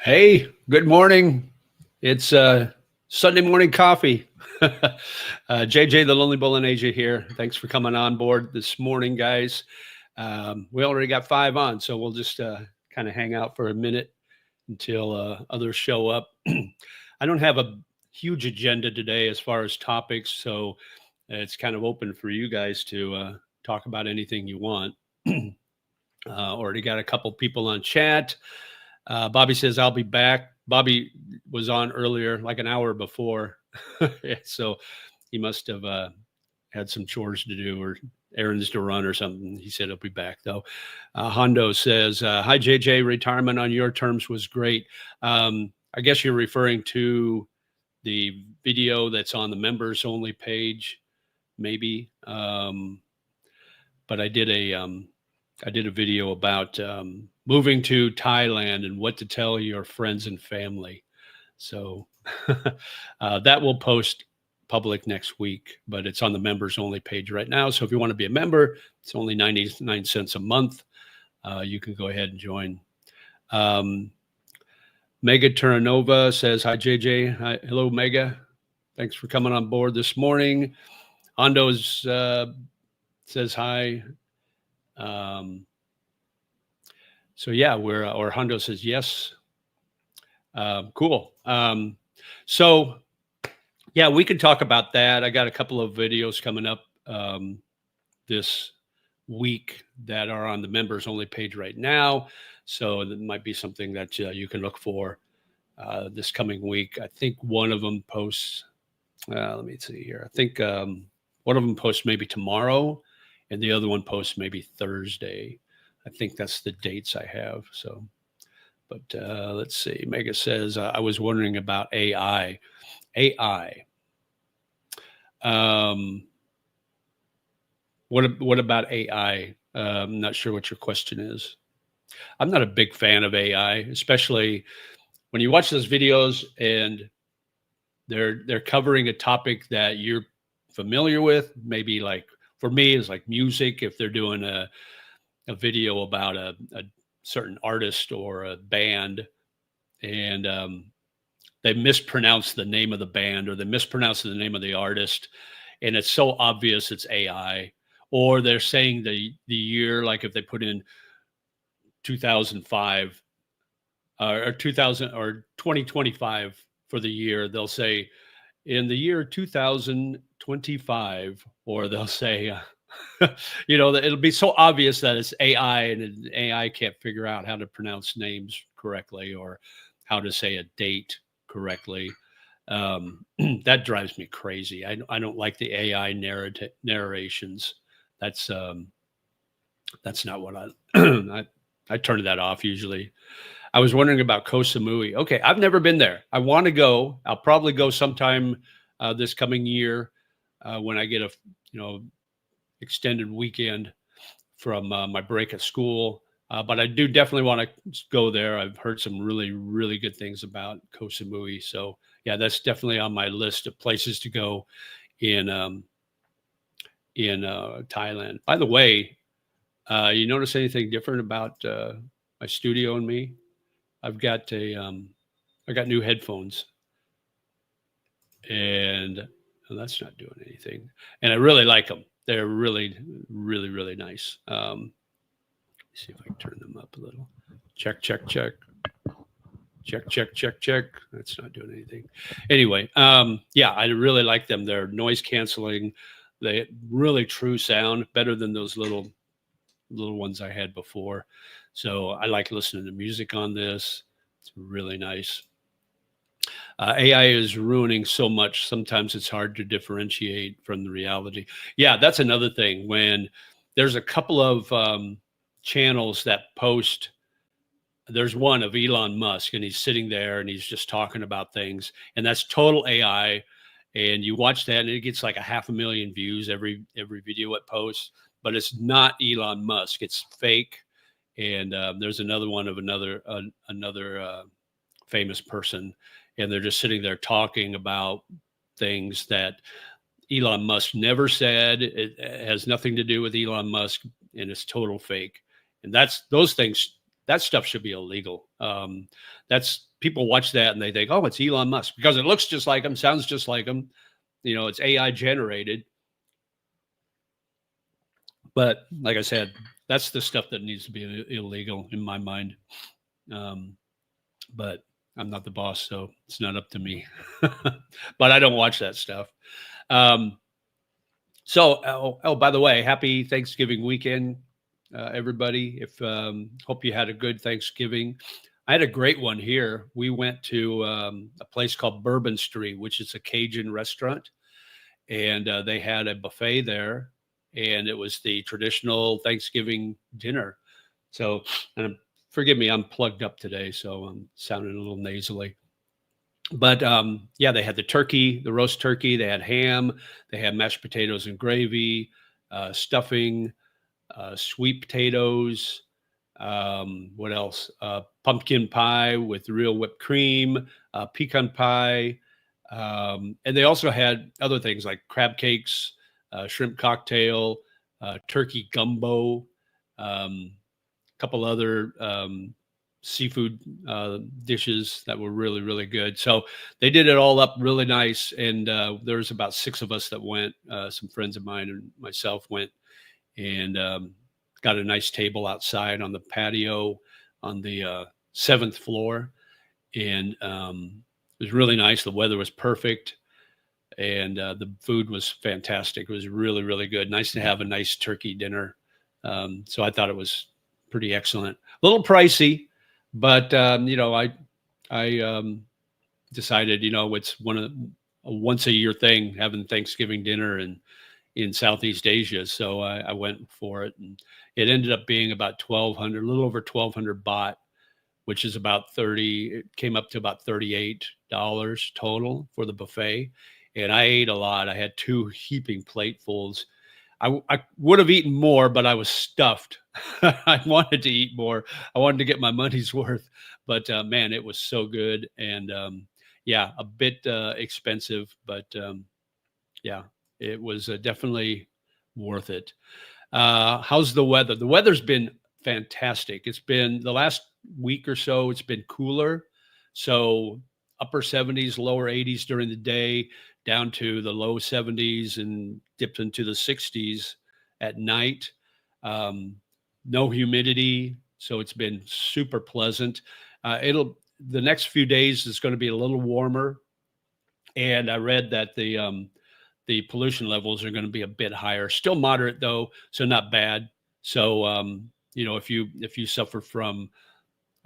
Hey, good morning. It's Sunday morning coffee. JJ, the Lonely Bull, and AJ here. Thanks for coming on board this morning, guys. We already got five on, so we'll just kind of hang out for a minute until others show up. I don't have a huge agenda today as far as topics, so it's kind of open for you guys to talk about anything you want. Already got a couple people on chat. Bobby says, I'll be back. Bobby was on earlier, like an hour before. So he must have had some chores to do or errands to run or something. He said he'll be back, though. Hondo says, hi, JJ. Retirement on your terms was great. I guess you're referring to the video that's on the members only page, maybe. But I did a video about moving to Thailand and what to tell your friends and family. So that will post public next week, but it's on the members only page right now. So if you want to be a member, it's only 99 cents a month. You can go ahead and join. Mega Terranova says, hi, JJ. Hi, hello, Mega. Thanks for coming on board this morning. Ando's says hi. So yeah, or Hondo says yes. Cool. So yeah, we can talk about that. I got a couple of videos coming up this week that are on the members only page right now. So that might be something that you can look for this coming week. I think one of them posts, let me see here. I think one of them posts maybe tomorrow and the other one posts maybe Thursday. I think that's the dates I have. So, but let's see. Mega says, I was wondering about AI. AI. What about AI? I'm not sure what your question is. I'm not a big fan of AI, especially when you watch those videos and they're covering a topic that you're familiar with. Maybe like for me, it's like music. If they're doing a video about a certain artist or a band, and they mispronounce the name of the band or they mispronounce the name of the artist, and it's so obvious it's AI, or they're saying the year, like if they put in 2005 or 2000 or 2025 for the year, they'll say in the year 2025, or they'll say it'll be so obvious that it's AI and AI can't figure out how to pronounce names correctly or how to say a date correctly. That drives me crazy. I don't like the AI narrations. That's not what I turn that off usually. I was wondering about Koh Samui. Okay, I've never been there. I want to go. I'll probably go sometime this coming year when I get a extended weekend from my break at school. But I do definitely want to go there. I've heard some really, really good things about Koh Samui. So yeah, that's definitely on my list of places to go in Thailand. By the way, you notice anything different about my studio and me? I've got I got new headphones, and that's not doing anything. And I really like them. They're really, really, really nice. See if I can turn them up a little. Check, check, check. Check, check, check, check. That's not doing anything. Anyway, yeah, I really like them. They're noise canceling. They really true sound, better than those little ones I had before. So I like listening to music on this. It's really nice. AI is ruining so much. Sometimes it's hard to differentiate from the reality. Yeah, that's another thing. When there's a couple of channels that post, there's one of Elon Musk, and he's sitting there and he's just talking about things, and that's total AI. And you watch that and it gets like 500,000 views every video it posts, but it's not Elon Musk. It's fake. And there's another one of another famous person, and they're just sitting there talking about things that Elon Musk never said. It has nothing to do with Elon Musk, and it's total fake. And those things that stuff should be illegal. That's people watch that and they think, oh, it's Elon Musk because it looks just like him, sounds just like him. You know, it's AI generated. But like I said, that's the stuff that needs to be illegal in my mind. But I'm not the boss, so it's not up to me. But I don't watch that stuff. So, by the way, happy Thanksgiving weekend, everybody. If hope you had a good Thanksgiving. I had a great one here. We went to a place called Bourbon Street, which is a Cajun restaurant, and they had a buffet there, and it was the traditional Thanksgiving dinner. So, and forgive me, I'm plugged up today, so I'm sounding a little nasally. But yeah, they had the turkey, the roast turkey. They had ham. They had mashed potatoes and gravy, stuffing, sweet potatoes. What else? Pumpkin pie with real whipped cream, pecan pie. And they also had other things like crab cakes, shrimp cocktail, turkey gumbo, a couple other seafood dishes that were really, really good. So they did it all up really nice. And there was about 6 of us that went. Some friends of mine and myself went, and got a nice table outside on the patio on the 7th floor. And it was really nice. The weather was perfect. And the food was fantastic. It was really, really good. Nice to have a nice turkey dinner. So I thought it was pretty excellent. A little pricey, but you know, I decided, you know, it's a once a year thing, having Thanksgiving dinner in Southeast Asia. So I went for it, and it ended up being about 1,200, a little over 1,200 baht, which is about it came up to about $38 total for the buffet. And I ate a lot. I had 2 heaping platefuls. I would have eaten more, but I was stuffed. I wanted to eat more. I wanted to get my money's worth, but man, it was so good. And yeah, a bit expensive, but yeah, it was definitely worth it. How's the weather? The weather's been fantastic. It's been the last week or so, it's been cooler. So upper 70s, lower 80s during the day, down to the low 70s and dipped into the 60s at night. No humidity, so it's been super pleasant. The next few days is going to be a little warmer, and I read that the pollution levels are going to be a bit higher. Still moderate though, so not bad. So you know, if you suffer from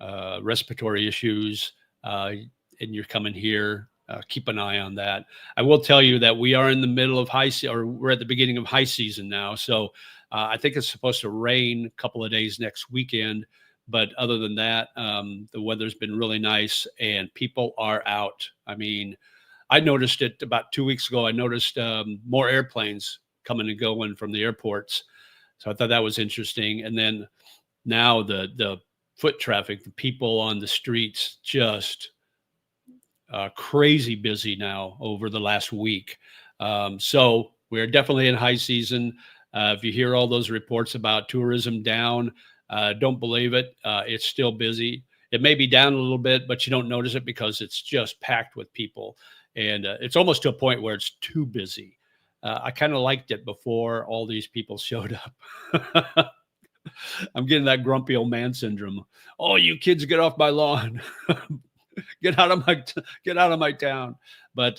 respiratory issues and you're coming here, keep an eye on that. I will tell you that we are in the middle of we're at the beginning of high season now. So I think it's supposed to rain a couple of days next weekend. But other than that, the weather's been really nice and people are out. I mean, I noticed it about 2 weeks ago. I noticed more airplanes coming and going from the airports. So I thought that was interesting. And then now the foot traffic, the people on the streets, just crazy busy now over the last week. So we're definitely in high season. If you hear all those reports about tourism down, don't believe it. It's still busy. It may be down a little bit, but you don't notice it because it's just packed with people. And it's almost to a point where it's too busy. I kind of liked it before all these people showed up. I'm getting that grumpy old man syndrome. Oh, you kids, get off my lawn. Get out of my town. But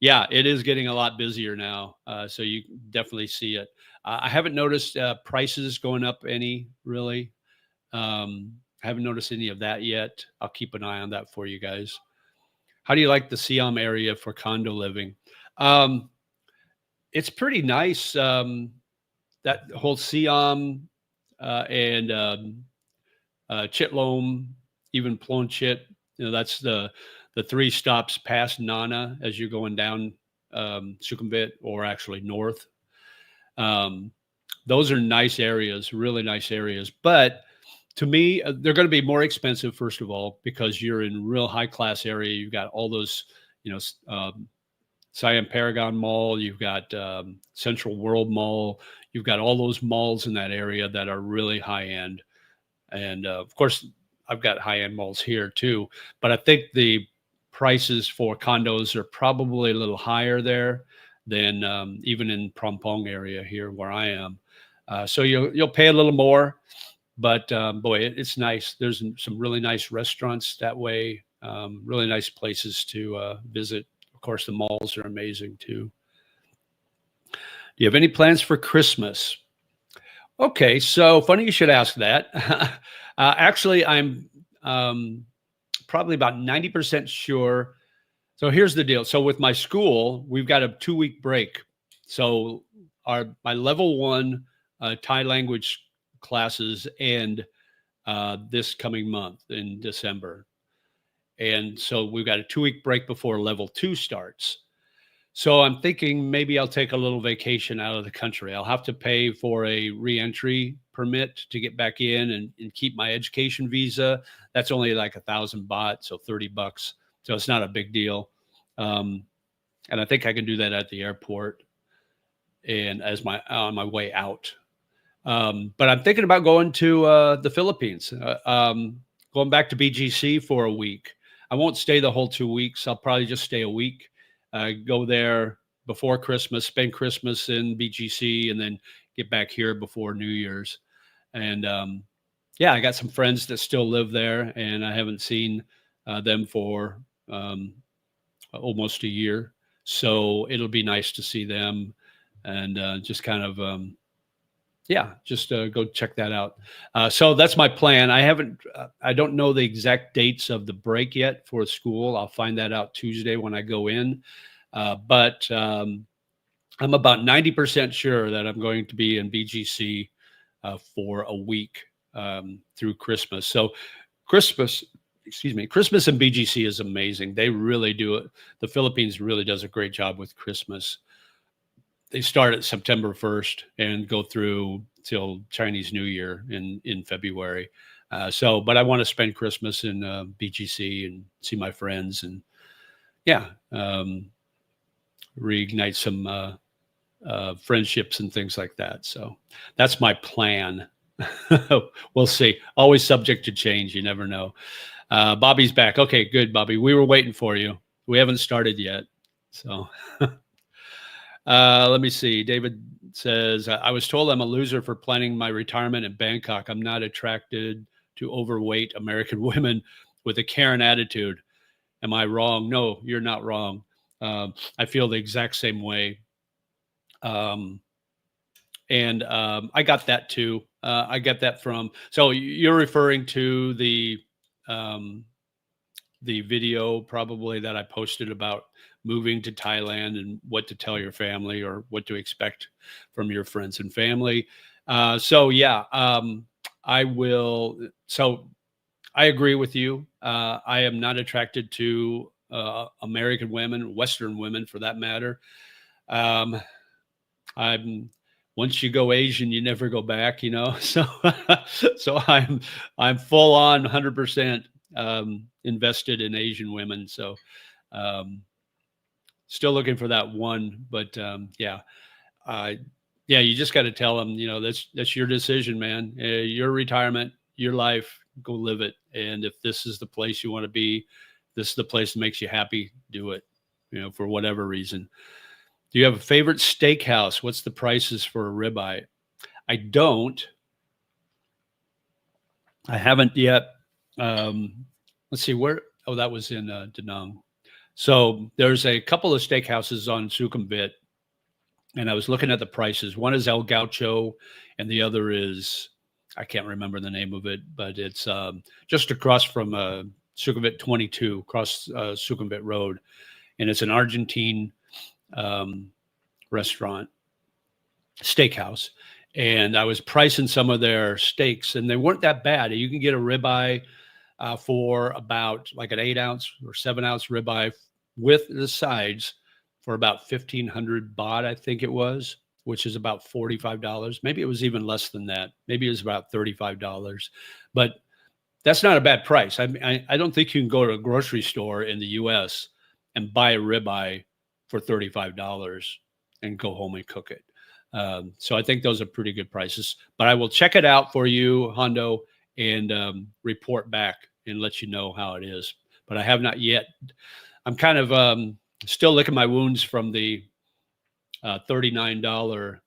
yeah, it is getting a lot busier now. So you definitely see it. I haven't noticed prices going up any, really. I haven't noticed any of that yet. I'll keep an eye on that for you guys. How do you like the Siam area for condo living? It's pretty nice. That whole Siam and Chitlom, even Plon Chit, you know, that's the 3 stops past Nana as you're going down Sukhumvit, or actually north. Those are nice areas, really nice areas. But to me, they're going to be more expensive, first of all, because you're in real high class area. You've got all those, you know, Siam Paragon Mall. You've got Central World Mall. You've got all those malls in that area that are really high end. And of course, I've got high-end malls here too, but I think the prices for condos are probably a little higher there than even in Prompong area here where I am. So you'll pay a little more, but boy, it's nice. There's some really nice restaurants that way, really nice places to visit. Of course, the malls are amazing too. Do you have any plans for Christmas? Okay, so funny you should ask that. Actually, I'm probably about 90% sure. So here's the deal. So with my school, we've got a 2-week break. So my level 1 Thai language classes end this coming month in December. And so we've got a 2-week break before level 2 starts. So I'm thinking maybe I'll take a little vacation out of the country. I'll have to pay for a reentry permit to get back in and keep my education visa. That's only like 1,000 baht, so $30. So it's not a big deal. And I think I can do that at the airport and on my way out. But I'm thinking about going to the Philippines, going back to BGC for a week. I won't stay the whole 2 weeks. I'll probably just stay a week. Go there before Christmas, spend Christmas in BGC, and then get back here before New Year's. And yeah, I got some friends that still live there, and I haven't seen them for almost a year. So it'll be nice to see them and just kind of, go check that out. So that's my plan. I don't know the exact dates of the break yet for school. I'll find that out Tuesday when I go in. But I'm about 90% sure that I'm going to be in BGC for a week through Christmas. So Christmas in BGC is amazing. They really do it. The Philippines really does a great job with Christmas. They start at September 1st and go through till Chinese New Year in February. But I want to spend Christmas in BGC and see my friends and reignite some friendships and things like that. So that's my plan. We'll see. Always subject to change. You never know. Bobby's back. Okay, good, Bobby. We were waiting for you. We haven't started yet. So let me see. David says, I was told I'm a loser for planning my retirement in Bangkok. I'm not attracted to overweight American women with a Karen attitude. Am I wrong? No, you're not wrong. I feel the exact same way. I got that too. I get that so you're referring to the video probably that I posted about moving to Thailand and what to tell your family or what to expect from your friends and family. I will. So I agree with you. I am not attracted to American women, Western women for that matter. Once you go Asian, you never go back, So, so I'm full on 100% invested in Asian women. So, still looking for that one, but you just got to tell them, that's your decision, man. Your retirement, your life, go live it. And if this is the place you want to be, this is the place that makes you happy, do it, for whatever reason. Do you have a favorite steakhouse? What's the prices for a ribeye? I don't. I haven't yet. Let's see where. Oh, that was in Da Nang. So there's a couple of steakhouses on Sukhumvit, and I was looking at the prices. One is El Gaucho, and the other is, I can't remember the name of it, but it's just across from Sukhumvit 22, across Sukhumvit Road, and it's an Argentine restaurant, steakhouse. And I was pricing some of their steaks, and they weren't that bad. You can get a ribeye for about like an 8-ounce or 7-ounce ribeye with the sides for about 1,500 baht, I think it was, which is about $45. Maybe it was even less than that. Maybe it was about $35. But that's not a bad price. I don't think you can go to a grocery store in the U.S. and buy a ribeye for $35 and go home and cook it. So I think those are pretty good prices. But I will check it out for you, Hondo, and report back and let you know how it is. But I have not yet. I'm kind of still licking my wounds from the $39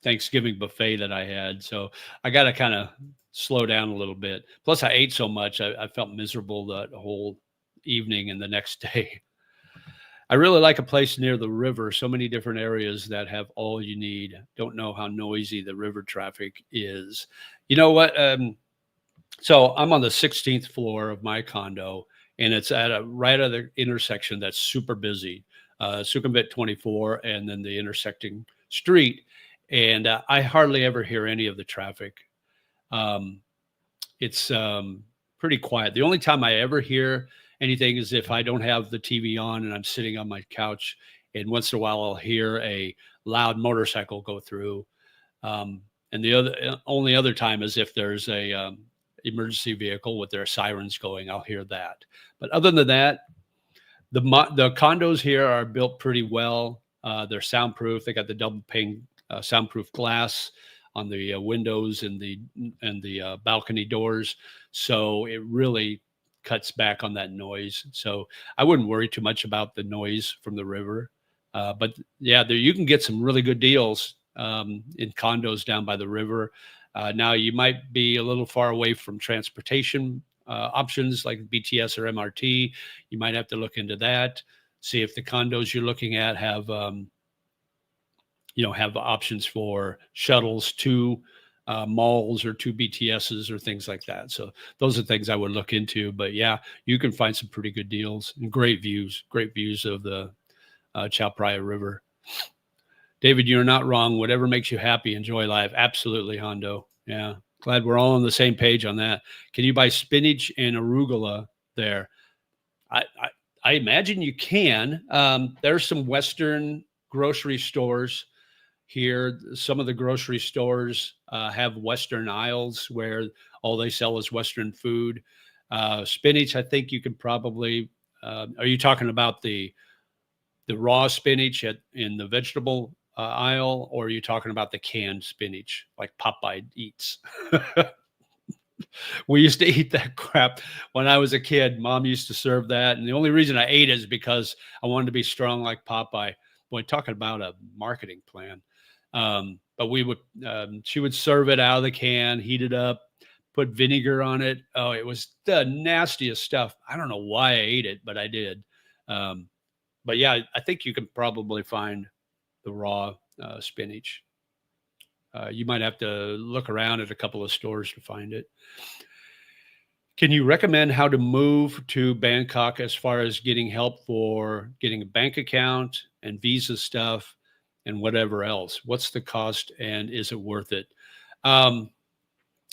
Thanksgiving buffet that I had. So I got to kind of slow down a little bit. Plus, I ate so much, I felt miserable that whole evening and the next day. I really like a place near the river. So many different areas that have all you need. Don't know how noisy the river traffic is. You know what? So I'm on the 16th floor of my condo, and it's at a right at the intersection that's super busy, Sukhumvit 24, and then the intersecting street. And I hardly ever hear any of the traffic. It's pretty quiet. The only time I ever hear anything is if I don't have the TV on and I'm sitting on my couch, and once in a while I'll hear a loud motorcycle go through. And the only other time is if there's a emergency vehicle with their sirens going, I'll hear that. But other than that, the condos here are built pretty well. They're soundproof. They got the double pane soundproof glass on the windows and the balcony doors, so it really cuts back on that noise. So I wouldn't worry too much about the noise from the river. But yeah, there you can get some really good deals in condos down by the river. Now you might be a little far away from transportation options like BTS or MRT. You might have to look into that. See if the condos you're looking at have have options for shuttles to malls or to BTSs or things like that. So those are things I would look into. But yeah, you can find some pretty good deals and great views of the Chao Phraya River. David, you're not wrong. Whatever makes you happy, enjoy life. Absolutely, Hondo. Yeah, glad we're all on the same page on that. Can you buy spinach and arugula there? I imagine you can. There's some Western grocery stores here. Some of the grocery stores have Western aisles where all they sell is Western food. Spinach, I think you can probably. Are you talking about the raw spinach in the vegetable aisle, or are you talking about the canned spinach like Popeye eats? We used to eat that crap when I was a kid. Mom used to serve that, and the only reason I ate it is because I wanted to be strong like Popeye. Boy, talking about a marketing plan. But she would serve it out of the can, heat it up, put vinegar on it. Oh, it was the nastiest stuff. I don't know why I ate it, but I did. But yeah, I think you can probably find the raw spinach. You might have to look around at a couple of stores to find it. Can you recommend how to move to Bangkok as far as getting help for getting a bank account and visa stuff and whatever else? What's the cost and is it worth it?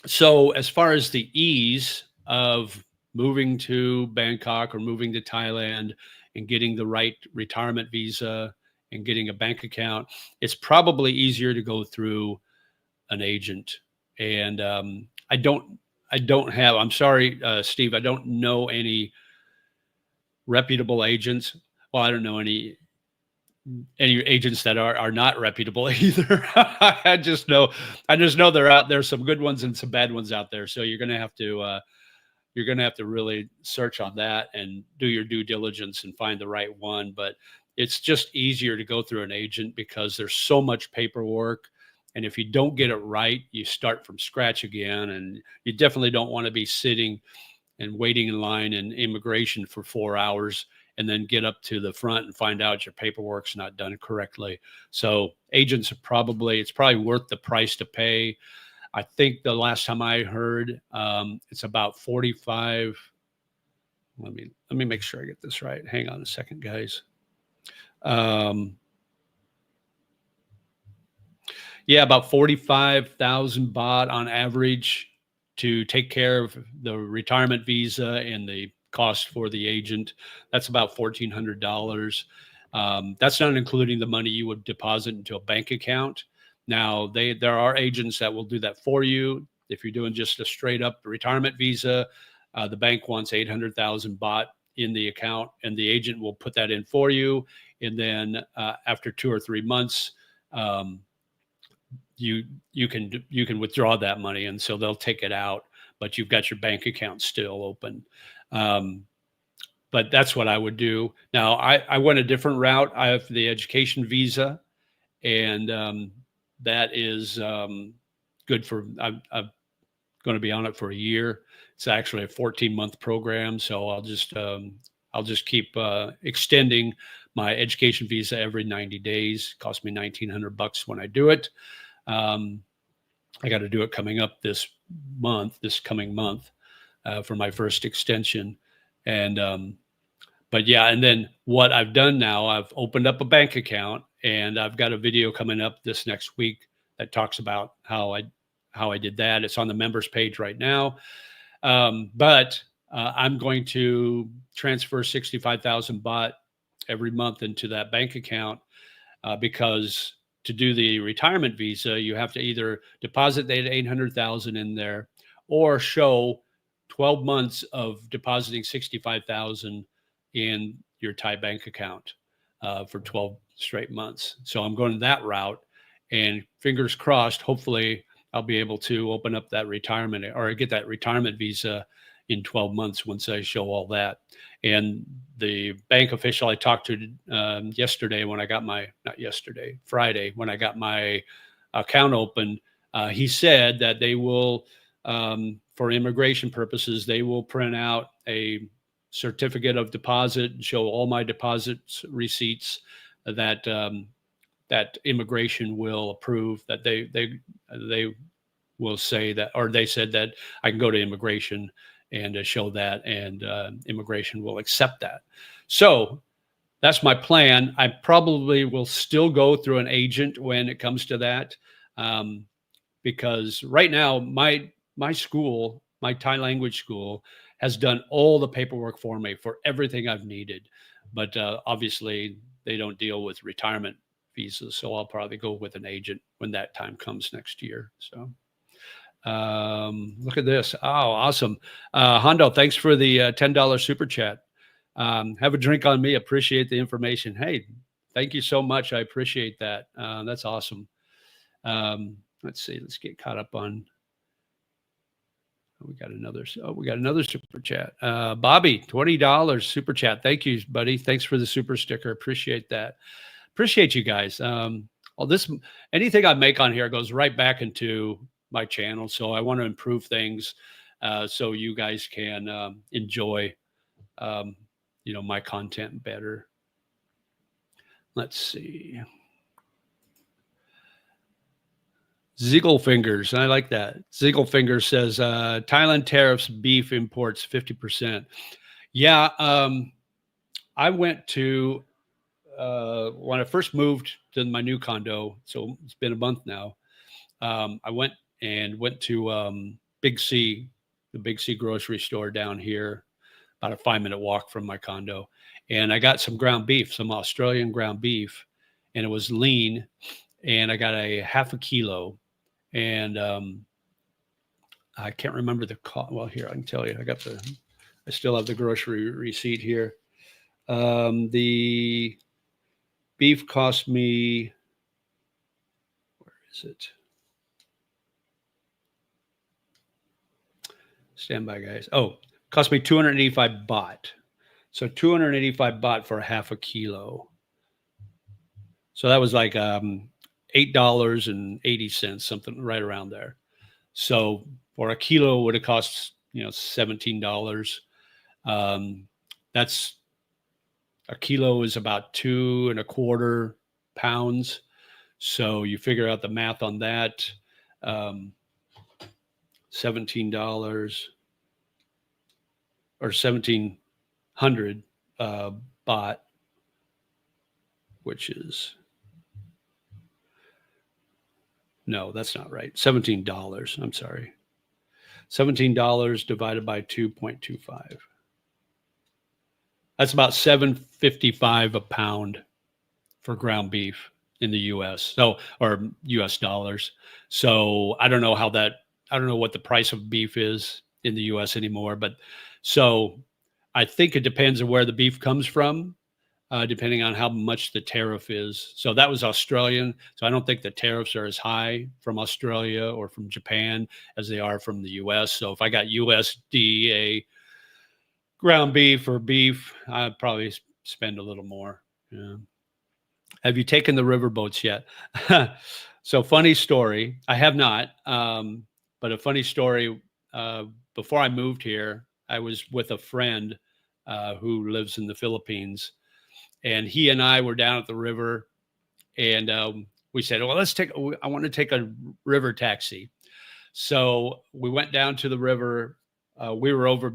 So as far as the ease of moving to Bangkok or moving to Thailand and getting the right retirement visa and getting a bank account, it's probably easier to go through an agent. And I'm sorry, Steve, I don't know any reputable agents. Well, I don't know any agents that are not reputable either. I just know they're out there, some good ones and some bad ones out there. So you're going to have to really search on that and do your due diligence and find the right one. But it's just easier to go through an agent because there's so much paperwork. And if you don't get it right, you start from scratch again. And you definitely don't want to be sitting and waiting in line in immigration for 4 hours and then get up to the front and find out your paperwork's not done correctly. So agents it's probably worth the price to pay. I think the last time I heard, it's about 45. Let me make sure I get this right. Hang on a second, guys. Yeah, about 45,000 baht on average to take care of the retirement visa and the cost for the agent. That's about $1,400. That's not including the money you would deposit into a bank account. Now, there are agents that will do that for you. If you're doing just a straight up retirement visa, the bank wants 800,000 baht in the account, and the agent will put that in for you. And then after 2 or 3 months, you can withdraw that money, and so they'll take it out, but you've got your bank account still open. But that's what I would do. Now, I went a different route. I have the education visa, and that is good for. I'm going to be on it for a year. It's actually a 14-month program, so I'll just keep extending my education visa every 90 days. It costs me $1,900 when I do it. I got to do it coming up this coming month, for my first extension. And but yeah, and then what I've done now, I've opened up a bank account, and I've got a video coming up this next week that talks about how I did that. It's on the members page right now. But I'm going to transfer 65,000 baht every month into that bank account, because to do the retirement visa, you have to either deposit that 800,000 in there or show 12 months of depositing 65,000 in your Thai bank account for 12 straight months. So I'm going that route, and fingers crossed, hopefully I'll be able to open up that retirement, or get that retirement visa in 12 months once I show all that. And the bank official I talked to yesterday, when I got Friday, when I got my account open, he said that they will, for immigration purposes, they will print out a certificate of deposit and show all my deposits receipts that that immigration will approve, that they will say that, or they said that I can go to immigration and show that, and immigration will accept that. So that's my plan. I probably will still go through an agent when it comes to that, because right now my school, my Thai language school, has done all the paperwork for me for everything I've needed. But obviously they don't deal with retirement visas, so I'll probably go with an agent when that time comes next year. So look at this. Oh, awesome. Hondo, thanks for the $10 super chat. Have a drink on me. Appreciate the information. Hey, thank you so much. I appreciate that. That's awesome. Let's see. Let's get caught up on. We got another super chat. Bobby, $20 super chat. Thank you, buddy. Thanks for the super sticker. Appreciate that. Appreciate you guys. All this, anything I make on here goes right back into my channel. So I want to improve things, so you guys can enjoy, my content better. Let's see. Ziegelfingers. I like that. Ziegelfingers says, Thailand tariffs beef imports 50%. Yeah. I went to, when I first moved to my new condo, so it's been a month now. I went to Big C, the Big C grocery store down here, about a 5-minute walk from my condo. And I got some ground beef, some Australian ground beef, and it was lean. And I got a half a kilo. And I can't remember the cost. Well, here, I can tell you. I still have the grocery receipt here. The beef cost me, where is it? Stand by, guys. Oh, cost me 285 baht. So 285 baht for a half a kilo. So that was like $8.80, something right around there. So for a kilo, would have cost $17. That's a kilo is about 2.25 pounds. So you figure out the math on that. $17 or 1,700 baht, which is, no, that's not right. $17. I'm sorry. $17 divided by 2.25. That's about $7.55 a pound for ground beef in the U.S. So, or U.S. dollars. So I don't know what the price of beef is in the U.S. anymore, but so I think it depends on where the beef comes from. depending on how much the tariff is. So that was Australian. So I don't think the tariffs are as high from Australia or from Japan as they are from the US. So if I got USDA ground beef or beef, I'd probably spend a little more. Yeah. Have you taken the river boats yet? So funny story. I have not, but a funny story. Before I moved here, I was with a friend who lives in the Philippines, and he and I were down at the river, and we said, well, I want to take a river taxi. So we went down to the river. We were over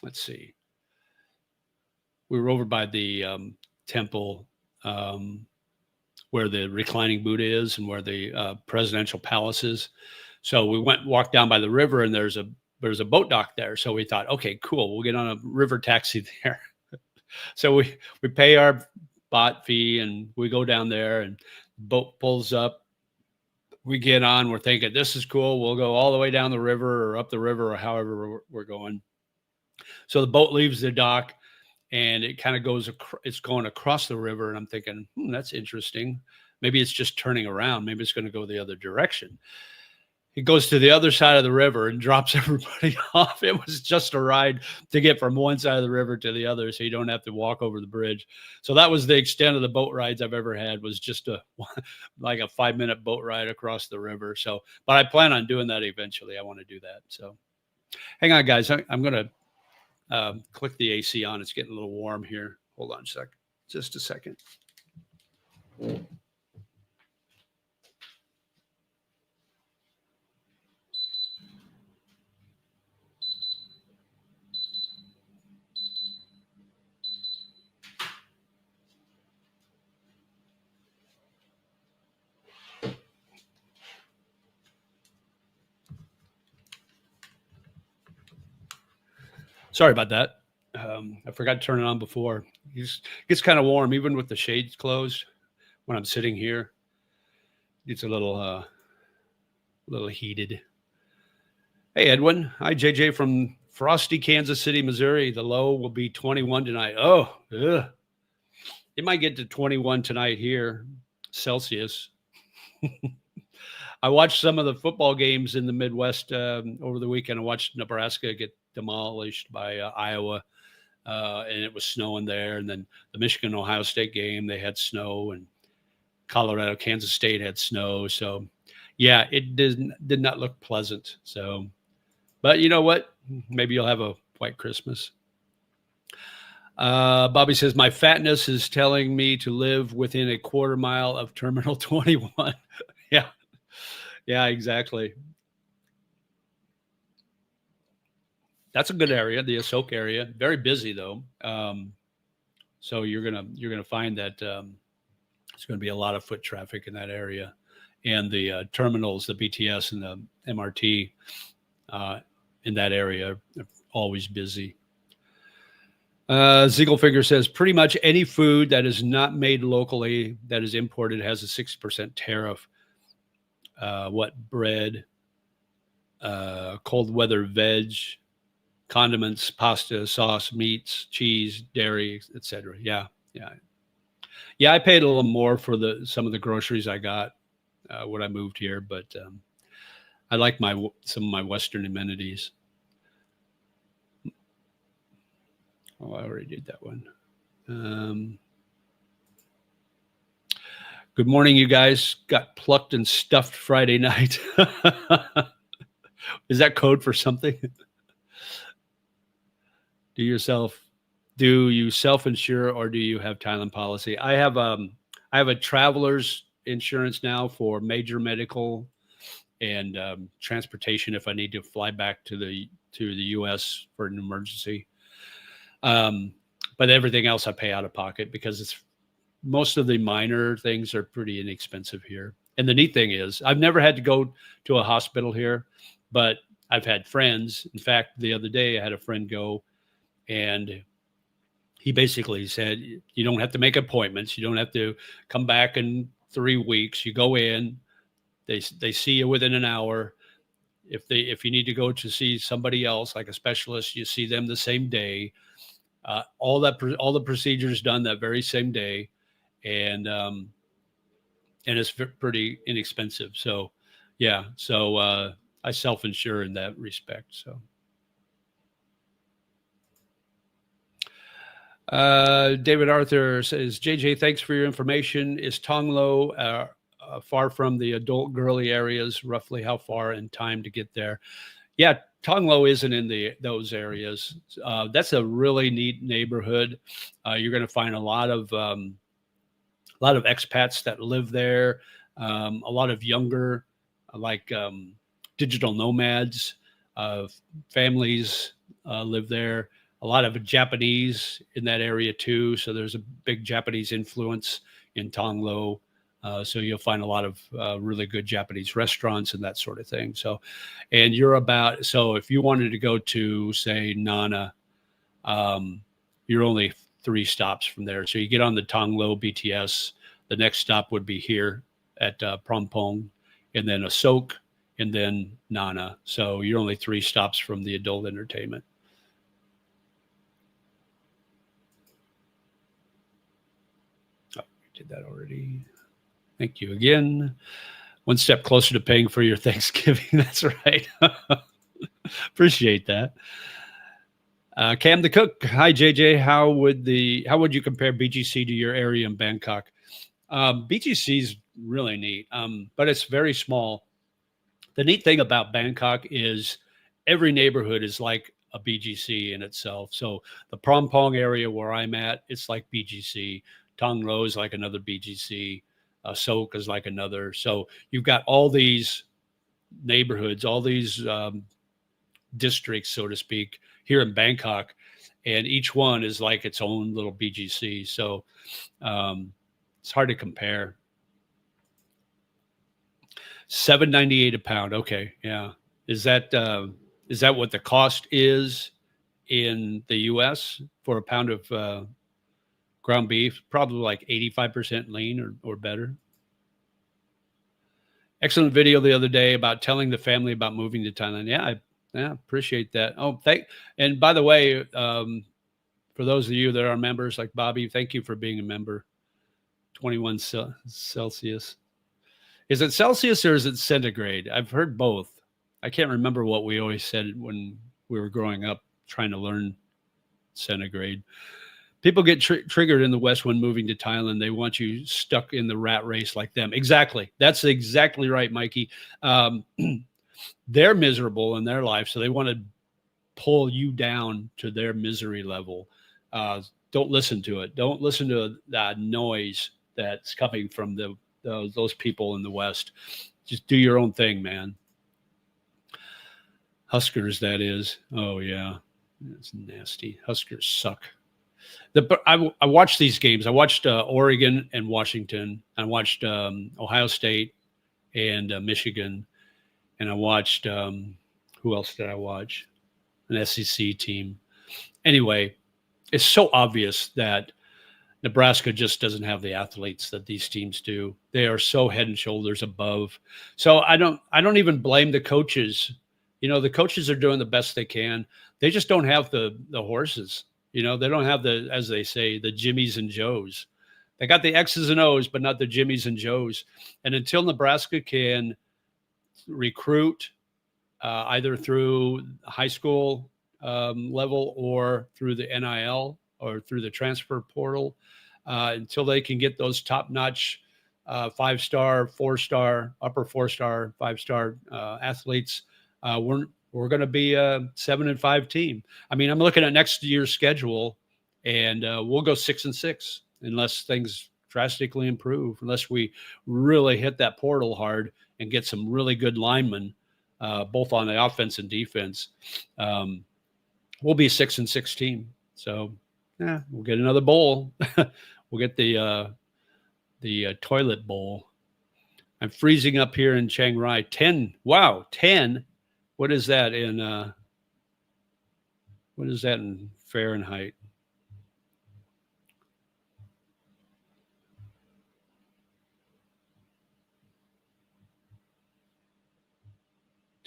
let's see, we were over by the temple where the reclining Buddha is and where the presidential palace is. So we walked down by the river, and there's a boat dock there. So we thought, okay, cool, we'll get on a river taxi there. So we pay our bot fee and we go down there, and the boat pulls up. We get on, we're thinking this is cool. We'll go all the way down the river or up the river or however we're going. So the boat leaves the dock, and it kind of it's going across the river. And I'm thinking, that's interesting. Maybe it's just turning around. Maybe it's going to go the other direction. It goes to the other side of the river and drops everybody off. It was just a ride to get from one side of the river to the other, so you don't have to walk over the bridge. So that was the extent of the boat rides I've ever had, was just like a 5-minute boat ride across the river. So, but I plan on doing that eventually. I want to do that. So hang on, guys. I'm going to click the AC on. It's getting a little warm here. Hold on just a second. Sorry about that. I forgot to turn it on before. It gets kind of warm, even with the shades closed. When I'm sitting here, it's a little heated. Hey, Edwin. Hi, JJ from frosty Kansas City, Missouri. The low will be 21 tonight. Oh, ugh. It might get to 21 tonight here, Celsius. I watched some of the football games in the Midwest over the weekend. I watched Nebraska get demolished by Iowa, and it was snowing there. And then the Michigan-Ohio State game, they had snow, and Colorado, Kansas State had snow. So, yeah, it did not look pleasant. So, but you know what? Maybe you'll have a white Christmas. Bobby says, my fatness is telling me to live within a quarter mile of Terminal 21. Yeah, exactly. That's a good area, the Asok area. Very busy though. So you're gonna find that there's going to be a lot of foot traffic in that area, and the terminals, the BTS and the MRT in that area are always busy. Ziegelfinger says pretty much any food that is not made locally that is imported has a 6% tariff. What bread, cold weather veg, condiments, pasta, sauce, meats, cheese, dairy, etc. Yeah. I paid a little more for some of the groceries I got when I moved here, but I like some of my Western amenities. Oh, I already did that one. Good morning, you guys. Got plucked and stuffed Friday night. Is that code for something? Do you self-insure, or do you have Thailand policy? I have a traveler's insurance now for major medical and transportation if I need to fly back to the U.S. for an emergency. But everything else I pay out of pocket because most of the minor things are pretty inexpensive here. And the neat thing is I've never had to go to a hospital here, but I've had friends. In fact, the other day I had a friend go, and he basically said, you don't have to make appointments. You don't have to come back in 3 weeks. You go in, they see you within an hour. If you need to go to see somebody else, like a specialist, you see them the same day. All the procedures done that very same day, and it's pretty inexpensive. So, yeah. So I self-insure in that respect. So. David Arthur says, JJ, thanks for your information. Is Tonglo far from the adult girly areas? Roughly how far in time to get there? Yeah, Tonglo isn't in those areas. That's a really neat neighborhood. You're going to find a lot of expats that live there. A lot of younger, like digital nomads, families live there. A lot of Japanese in that area too. So there's a big Japanese influence in Tonglo. So you'll find a lot of really good Japanese restaurants and that sort of thing. So, and so if you wanted to go to, say, Nana, you're only 3 stops from there. So you get on the Tonglo BTS. The next stop would be here at Prompong, and then Asok, and then Nana. So you're only 3 stops from the adult entertainment. Oh, we did that already. Thank you again. One step closer to paying for your Thanksgiving. That's right. Appreciate that. Cam the Cook. Hi, JJ. How would you compare BGC to your area in Bangkok? BGC is really neat, but it's very small. The neat thing about Bangkok is every neighborhood is like a BGC in itself. So the Prompong area where I'm at, it's like BGC. Tonglo is like another BGC. Sok is like another. So you've got all these neighborhoods, all these districts, so to speak, here in Bangkok, and each one is like its own little BGC. So it's hard to compare. $7.98 a pound. Okay, yeah. Is that what the cost is in the U.S. for a pound of ground beef? Probably like 85% lean or better. Excellent video the other day about telling the family about moving to Thailand. Yeah, appreciate that. And by the way, for those of you that are members like Bobby, thank you for being a member. 21 Celsius. Is it Celsius or is it centigrade? I've heard both. I can't remember what we always said when we were growing up trying to learn centigrade. People get triggered in the West when moving to Thailand. They want you stuck in the rat race like them. Exactly. That's exactly right, Mikey. They're miserable in their life, so they want to pull you down to their misery level. Don't listen to it. Don't listen to that noise that's coming from those people in the West. Just do your own thing, man. Huskers, that is. Oh, yeah. It's nasty. Huskers suck. I watched these games. I watched Oregon and Washington. I watched Ohio State and Michigan. And I watched, who else did I watch? An SEC team. Anyway, it's so obvious that Nebraska just doesn't have the athletes that these teams do. They are so head and shoulders above. So I don't even blame the coaches. The coaches are doing the best they can. They just don't have the horses. They don't have as they say, the Jimmies and Joes. They got the X's and O's, but not the Jimmies and Joes. And until Nebraska can recruit either through high school level or through the NIL or through the transfer portal, until they can get those top-notch 5-star, 4-star, upper 4-star, 5-star athletes, we're going to be a 7-5 team. I mean, I'm looking at next year's schedule, and we'll go 6-6 unless things drastically improve, unless we really hit that portal hard and get some really good linemen, both on the offense and defense. We'll be a 6-6 team. So, yeah, we'll get another bowl. We'll get the toilet bowl. I'm freezing up here in Chiang Rai. 10. Wow, 10. What is that in Fahrenheit?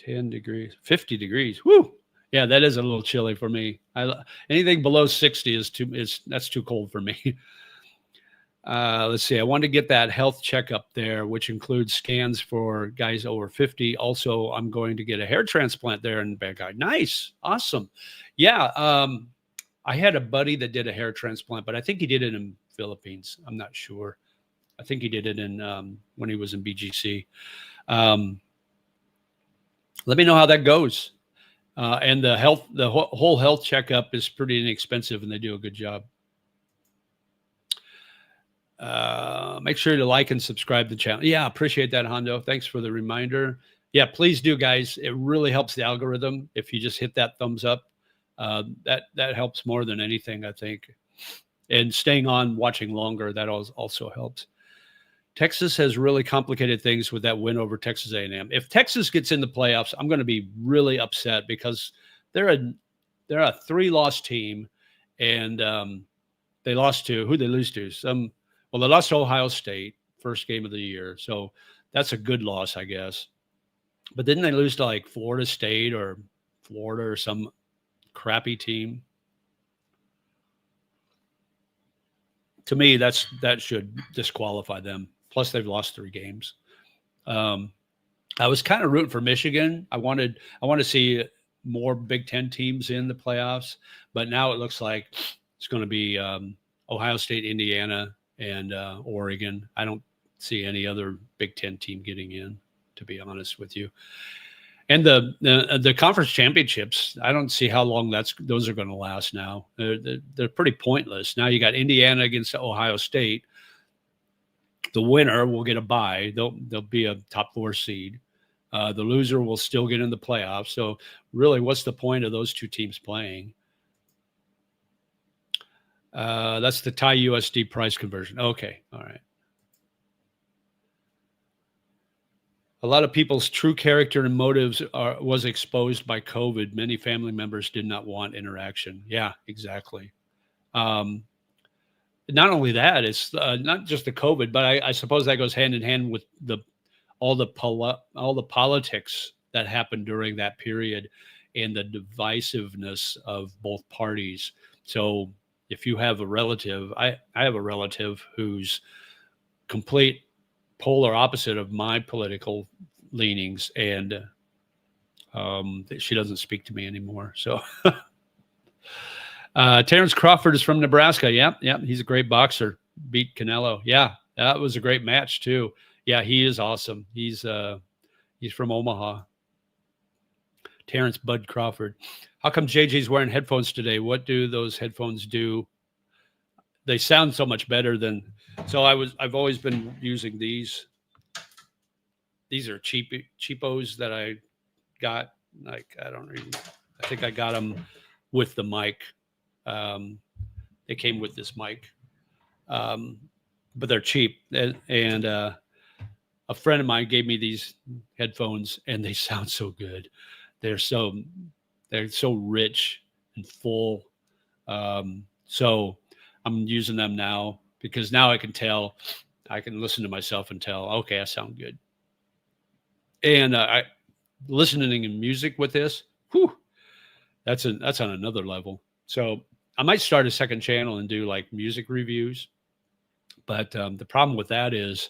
$10 degrees, 50 degrees. Woo! Yeah, that is a little chilly for me. Anything below 60 that's too cold for me. Let's see. I want to get that health checkup there, which includes scans for guys over 50. Also, I'm going to get a hair transplant there in Bangkok. Nice. Awesome. Yeah. I had a buddy that did a hair transplant, but I think he did it in Philippines. I'm not sure. I think he did it in when he was in BGC. Let me know how that goes. And the whole health checkup is pretty inexpensive, and they do a good job. Make sure to like and subscribe to the channel. Yeah, appreciate that, Hondo. Thanks for the reminder. Yeah, please do, guys. It really helps the algorithm if you just hit that thumbs up. That helps more than anything, I think. And staying on, watching longer, that also helps. Texas has really complicated things with that win over Texas A&M. If Texas gets in the playoffs, I'm going to be really upset because they're a 3-loss team, and they lost to who they lose to. Well, they lost to Ohio State first game of the year, so that's a good loss, I guess. But didn't they lose to like Florida State or Florida or some crappy team? To me, that should disqualify them. Plus, they've lost 3 games. I was kind of rooting for Michigan. I want to see more Big Ten teams in the playoffs, but now it looks like it's going to be Ohio State, Indiana, and Oregon. I don't see any other Big Ten team getting in, to be honest with you. And the conference championships, I don't see how long those are going to last now. They're pretty pointless. Now you got Indiana against Ohio State. The winner will get a bye. They'll be a top 4 seed. The loser will still get in the playoffs. So really, what's the point of those 2 teams playing? That's the Thai USD price conversion. Okay. All right. A lot of people's true character and motives was exposed by COVID. Many family members did not want interaction. Yeah, exactly. Not only that, it's not just the COVID, but I suppose that goes hand in hand with all the politics that happened during that period and the divisiveness of both parties. So if you have a relative, I have a relative who's complete polar opposite of my political leanings, and she doesn't speak to me anymore. So Terrence Crawford is from Nebraska. Yeah, he's a great boxer. Beat Canelo. Yeah, that was a great match too. Yeah, he is awesome. He's from Omaha. Terrence Bud Crawford. How come JJ's wearing headphones today? What do those headphones do? They sound so much better than. So I've always been using these. These are cheapos that I got. Like I think I got them with the mic. They came with this mic, but they're cheap. And a friend of mine gave me these headphones, and they sound so good. They're so rich and full. So I'm using them now because now I can listen to myself and tell, okay, I sound good. And I listening to music with this, that's on another level. So I might start a second channel and do like music reviews. But the problem with that is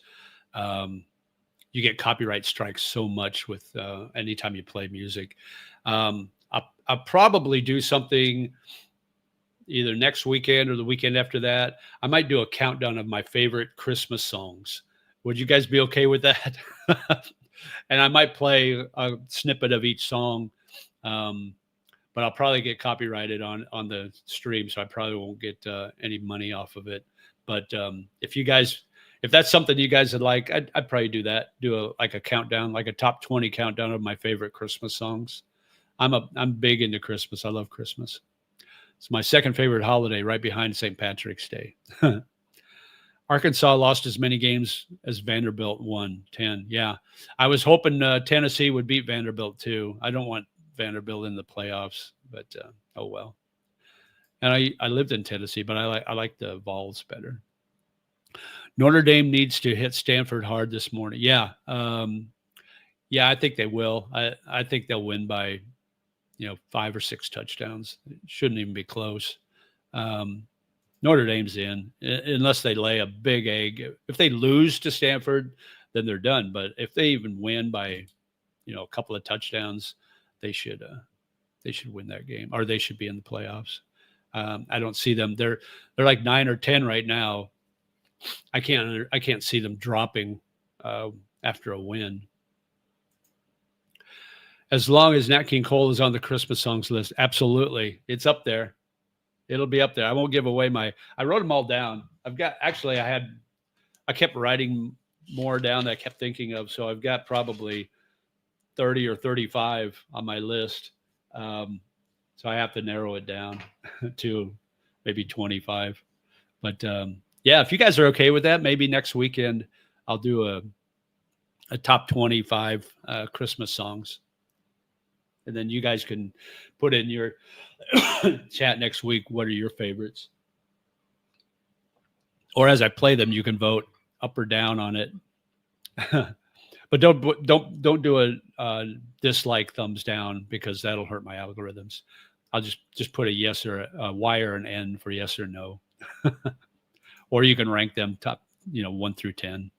you get copyright strikes so much with anytime you play music. I'll probably do something either next weekend or the weekend after that. I might do a countdown of my favorite Christmas songs. Would you guys be okay with that? And I might play a snippet of each song, but I'll probably get copyrighted on the stream, so I probably won't get any money off of it. But if that's something you guys would like, I'd probably do that. Do a countdown, like a top 20 countdown of my favorite Christmas songs. I'm big into Christmas. I love Christmas. It's my second favorite holiday, right behind St. Patrick's Day. Arkansas lost as many games as Vanderbilt won, 10. Yeah, I was hoping Tennessee would beat Vanderbilt too. I don't want Vanderbilt in the playoffs, but oh well. And I lived in Tennessee, but I like the Vols better. Notre Dame needs to hit Stanford hard this morning. Yeah, I think they will. I think they'll win by 5 or 6 touchdowns. It shouldn't even be close. Notre Dame's in, unless they lay a big egg. If they lose to Stanford, then they're done. But if they even win by, a couple of touchdowns, they should win that game, or they should be in the playoffs. I don't see them. They're like 9 or 10 right now. I can't see them dropping after a win. As long as Nat King Cole is on the Christmas songs list, absolutely, it's up there. It'll be up there. I won't give away I wrote them all down. I kept writing more down that I kept thinking of. So I've got probably 30 or 35 on my list. So I have to narrow it down to maybe 25. But yeah, if you guys are okay with that, maybe next weekend I'll do a top 25 Christmas songs. And then you guys can put in your chat next week. What are your favorites? Or as I play them, you can vote up or down on it. But don't do a dislike thumbs down, because that'll hurt my algorithms. I'll just put a yes or a Y or an N for yes or no. Or you can rank them top, 1 through 10.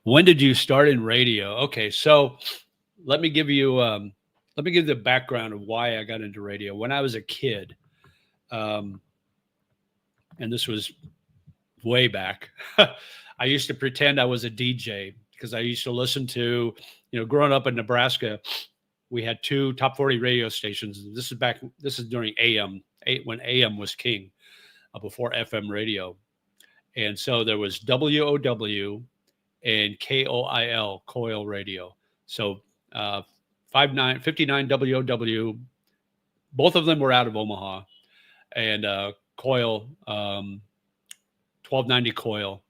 When did you start in radio? Okay, so let me give you the background of why I got into radio. When I was a kid, and this was way back, I used to pretend I was a DJ, because I used to listen to, growing up in Nebraska, we had 2 top 40 radio stations. This is during AM, when AM was king, before FM radio. And so there was WOW and KOIL, Coil Radio. So 59 WOW, both of them were out of Omaha, and Coil, 1290 Coil,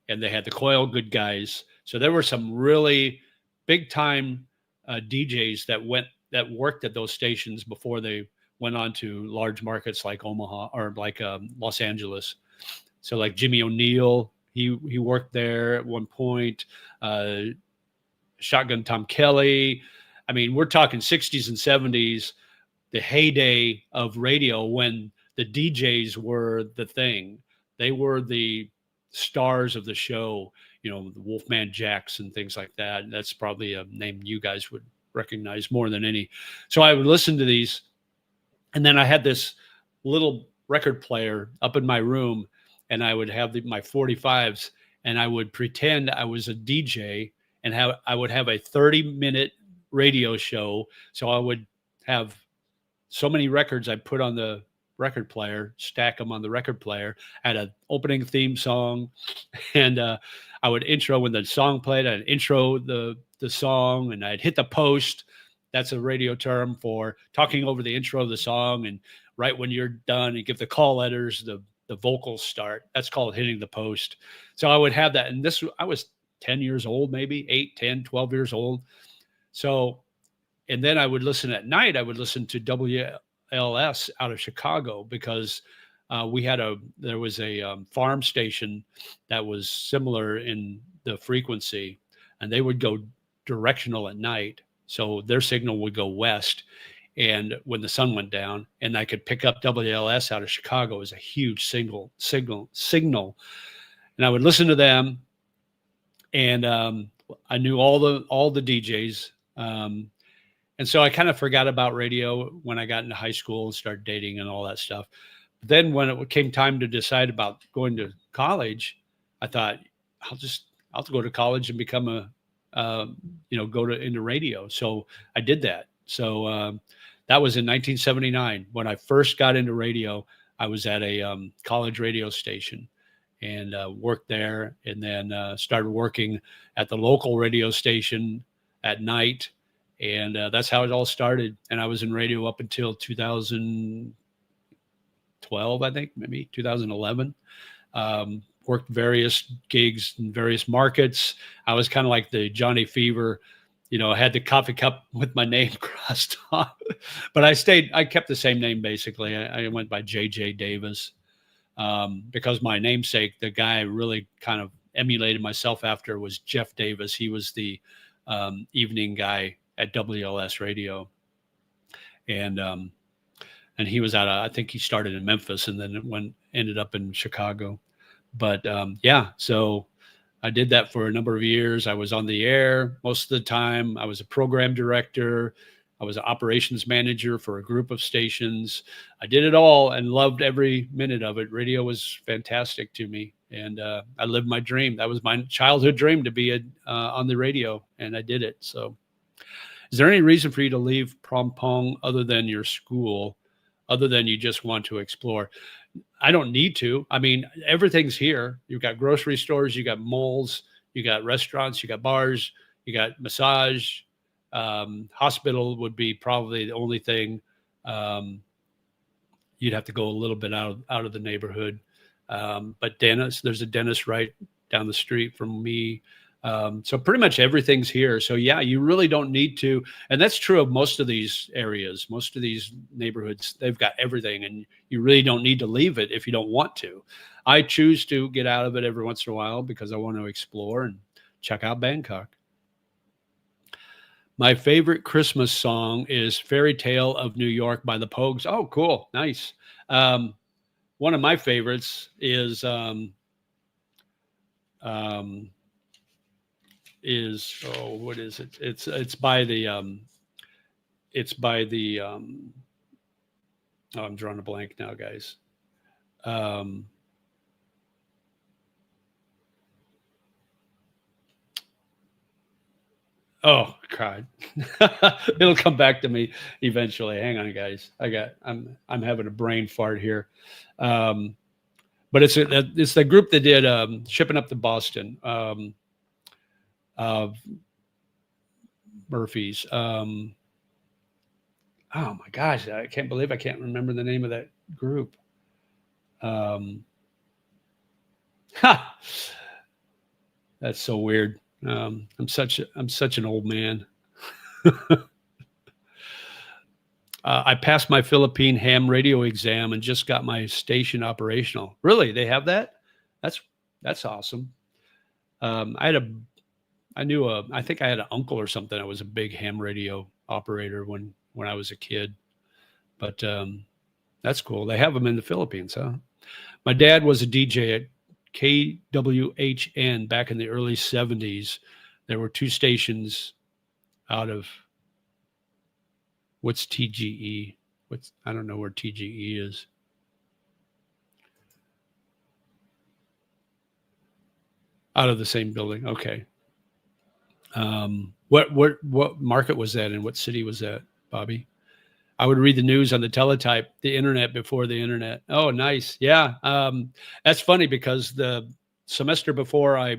and they had the Coil Good Guys. So there were some really big time DJs that worked at those stations before they went on to large markets like Omaha, or like Los Angeles. So like Jimmy O'Neill, he worked there at one point. Shotgun Tom Kelly. I mean, we're talking 60s and 70s, the heyday of radio, when the DJs were the thing. They were the stars of the show, the Wolfman Jacks and things like that. And that's probably a name you guys would recognize more than any. So I would listen to these. And then I had this little record player up in my room, and I would have my 45s, and I would pretend I was a DJ, and I would have a 30-minute radio show. So I would have so many records I put on the record player, stack them on the record player, had an opening theme song, and I would intro when the song played. I'd intro the song, and I'd hit the post. That's a radio term for talking over the intro of the song, and right when you're done, you give the call letters, the vocals start. That's called hitting the post. So I would have that, and I was 10 years old, maybe 8, 10, 12 years old. So, and then I would listen at night. I would listen to WLS out of Chicago, because there was a farm station that was similar in the frequency, and they would go directional at night. So their signal would go west, and when the sun went down, and I could pick up WLS out of Chicago as a huge signal. And I would listen to them, and I knew all the DJs. And so I kind of forgot about radio when I got into high school and started dating and all that stuff. But then when it came time to decide about going to college, I thought I'll go to college and become into radio. So I did that. So that was in 1979 when I first got into radio. I was at a college radio station and worked there, and then started working at the local radio station at night. And that's how it all started. And I was in radio up until 2012, I think, maybe 2011. Worked various gigs in various markets. I was kind of like the Johnny Fever, I had the coffee cup with my name crossed off. But I kept the same name basically. I went by JJ Davis because my namesake, the guy I really kind of emulated myself after, was Jeff Davis. He was the evening guy at WLS Radio. and he was out of, I think he started in Memphis and then ended up in Chicago. But yeah, so I did that for a number of years. I was on the air most of the time. I was a program director. I was an operations manager for a group of stations. I did it all and loved every minute of it. Radio was fantastic to me, and I lived my dream. That was my childhood dream, to be on the radio, and I did it. So, is there any reason for you to leave Prom other than your school, other than you just want to explore? I don't need to. I mean, everything's here. You've got grocery stores, you got malls, you got restaurants, you got bars, you got massage. Hospital would be probably the only thing. You'd have to go a little bit out of the neighborhood. But dentist, there's a dentist right down the street from me. So pretty much everything's here. So yeah, you really don't need to. And that's true of most of these areas, most of these neighborhoods, they've got everything, and you really don't need to leave it if you don't want to. I choose to get out of it every once in a while because I want to explore and check out Bangkok. My favorite Christmas song is Fairy Tale of New York by the Pogues. Oh, cool. Nice. One of my favorites is, what is it? It's by the oh, I'm drawing a blank now, guys. Oh God, it'll come back to me eventually. Hang on, guys. I'm having a brain fart here. But it's the group that did Shipping Up to Boston. Murphys. Oh my gosh, I can't believe I can't remember the name of that group. That's so weird. I'm such an old man. I passed my Philippine ham radio exam and just got my station operational. Really? They have that? That's awesome. I think I had an uncle or something that was a big ham radio operator when I was a kid. But that's cool. They have them in the Philippines, huh? My dad was a DJ at KWHN back in the early 70s. There were two stations out of, what's TGE? I don't know where TGE is. Out of the same building. Okay. What market was that in? What city was that, Bobby? I would read the news on the teletype, the internet before the internet. Oh, nice. Yeah. That's funny because the semester before I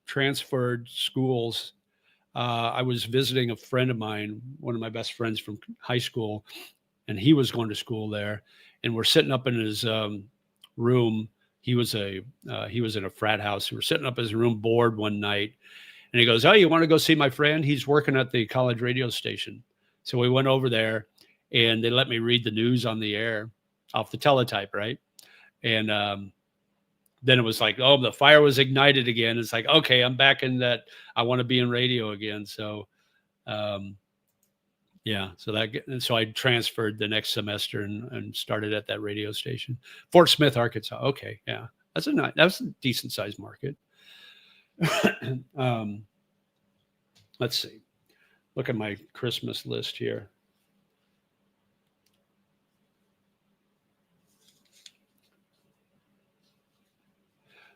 transferred schools, I was visiting a friend of mine, one of my best friends from high school, and he was going to school there. And we're sitting up in his room. He was in a frat house. We were sitting up in his room bored one night, and he goes, "Oh, you want to go see my friend? He's working at the college radio station." So we went over there, and they let me read the news on the air off the teletype, right? And then it was like, oh, the fire was ignited again. It's like, okay, I'm back in that. I want to be in radio again. So, yeah. So I transferred the next semester and started at that radio station, Fort Smith, Arkansas. Okay, yeah, that's a decent sized market. Let's see. Look at my Christmas list here.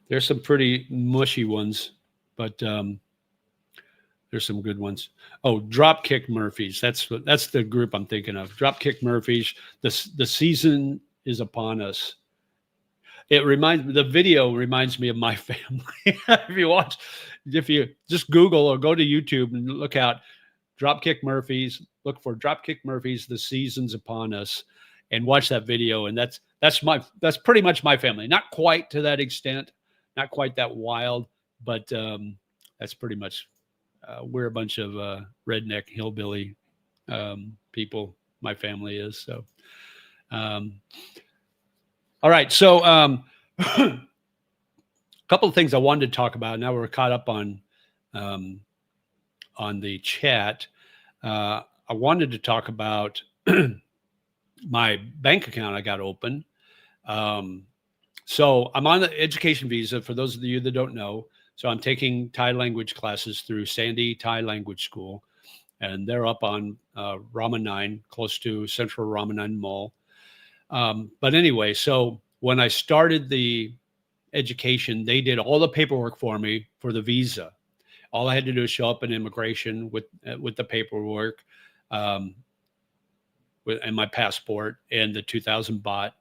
There's some pretty mushy ones, but there's some good ones. Oh, Dropkick Murphys. That's the group I'm thinking of. Dropkick Murphys. The season is upon us. The video reminds me of my family. If you just Google or go to YouTube and look out Dropkick Murphys, look for Dropkick Murphys, The Season's Upon Us, and watch that video. And that's pretty much my family. Not quite to that extent. Not quite that wild, but that's pretty much, we're a bunch of redneck hillbilly people. My family is. So, all right. So a couple of things I wanted to talk about. Now we're caught up on the chat. I wanted to talk about my bank account I got open. So I'm on the education visa for those of you that don't know. So I'm taking Thai language classes through Sandy Thai Language School, and they're up on Rama 9, close to Central Rama 9 Mall. But anyway, so when I started the education, they did all the paperwork for me for the visa. All I had to do is show up in immigration with the paperwork, and my passport and the 2,000 baht,